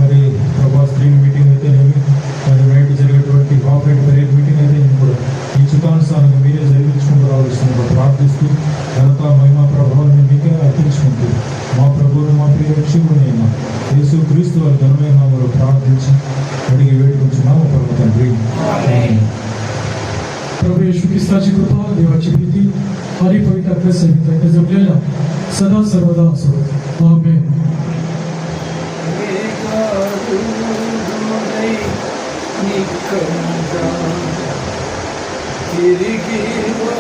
మరి ప్రభావ స్త్రీ మీటింగ్ అయితేనేమి మరి నైట్ జరిగేటువంటి ఆపరేట్ రేపు మీటింగ్ అయితే కూడా ఈ చిత్తానుసారంగా మీరే జరిగించుకుంటూ రావాల్సిందిగా ప్రార్థిస్తూ ఘనత మహిమ ప్రభావాన్ని మీకే అర్పించుకుంటూ మా ప్రభువును మా ప్రియ రక్షకుడైన యేసుక్రీస్తు వారి ఘనమైన నామములో ప్రార్థించి అడిగి వేడుకుంటున్నాము పరమ తండ్రి. प्रभु यीशु ख्रिस्ताची कृपा, देवाची प्रीती आणि पवित्र आत्म्याचे संगीत जमलेला सदा सर्वदा असो. आमेन. Let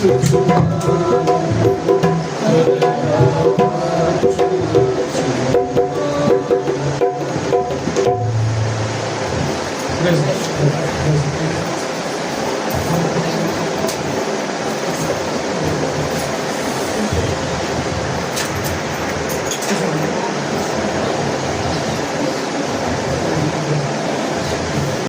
Praise God.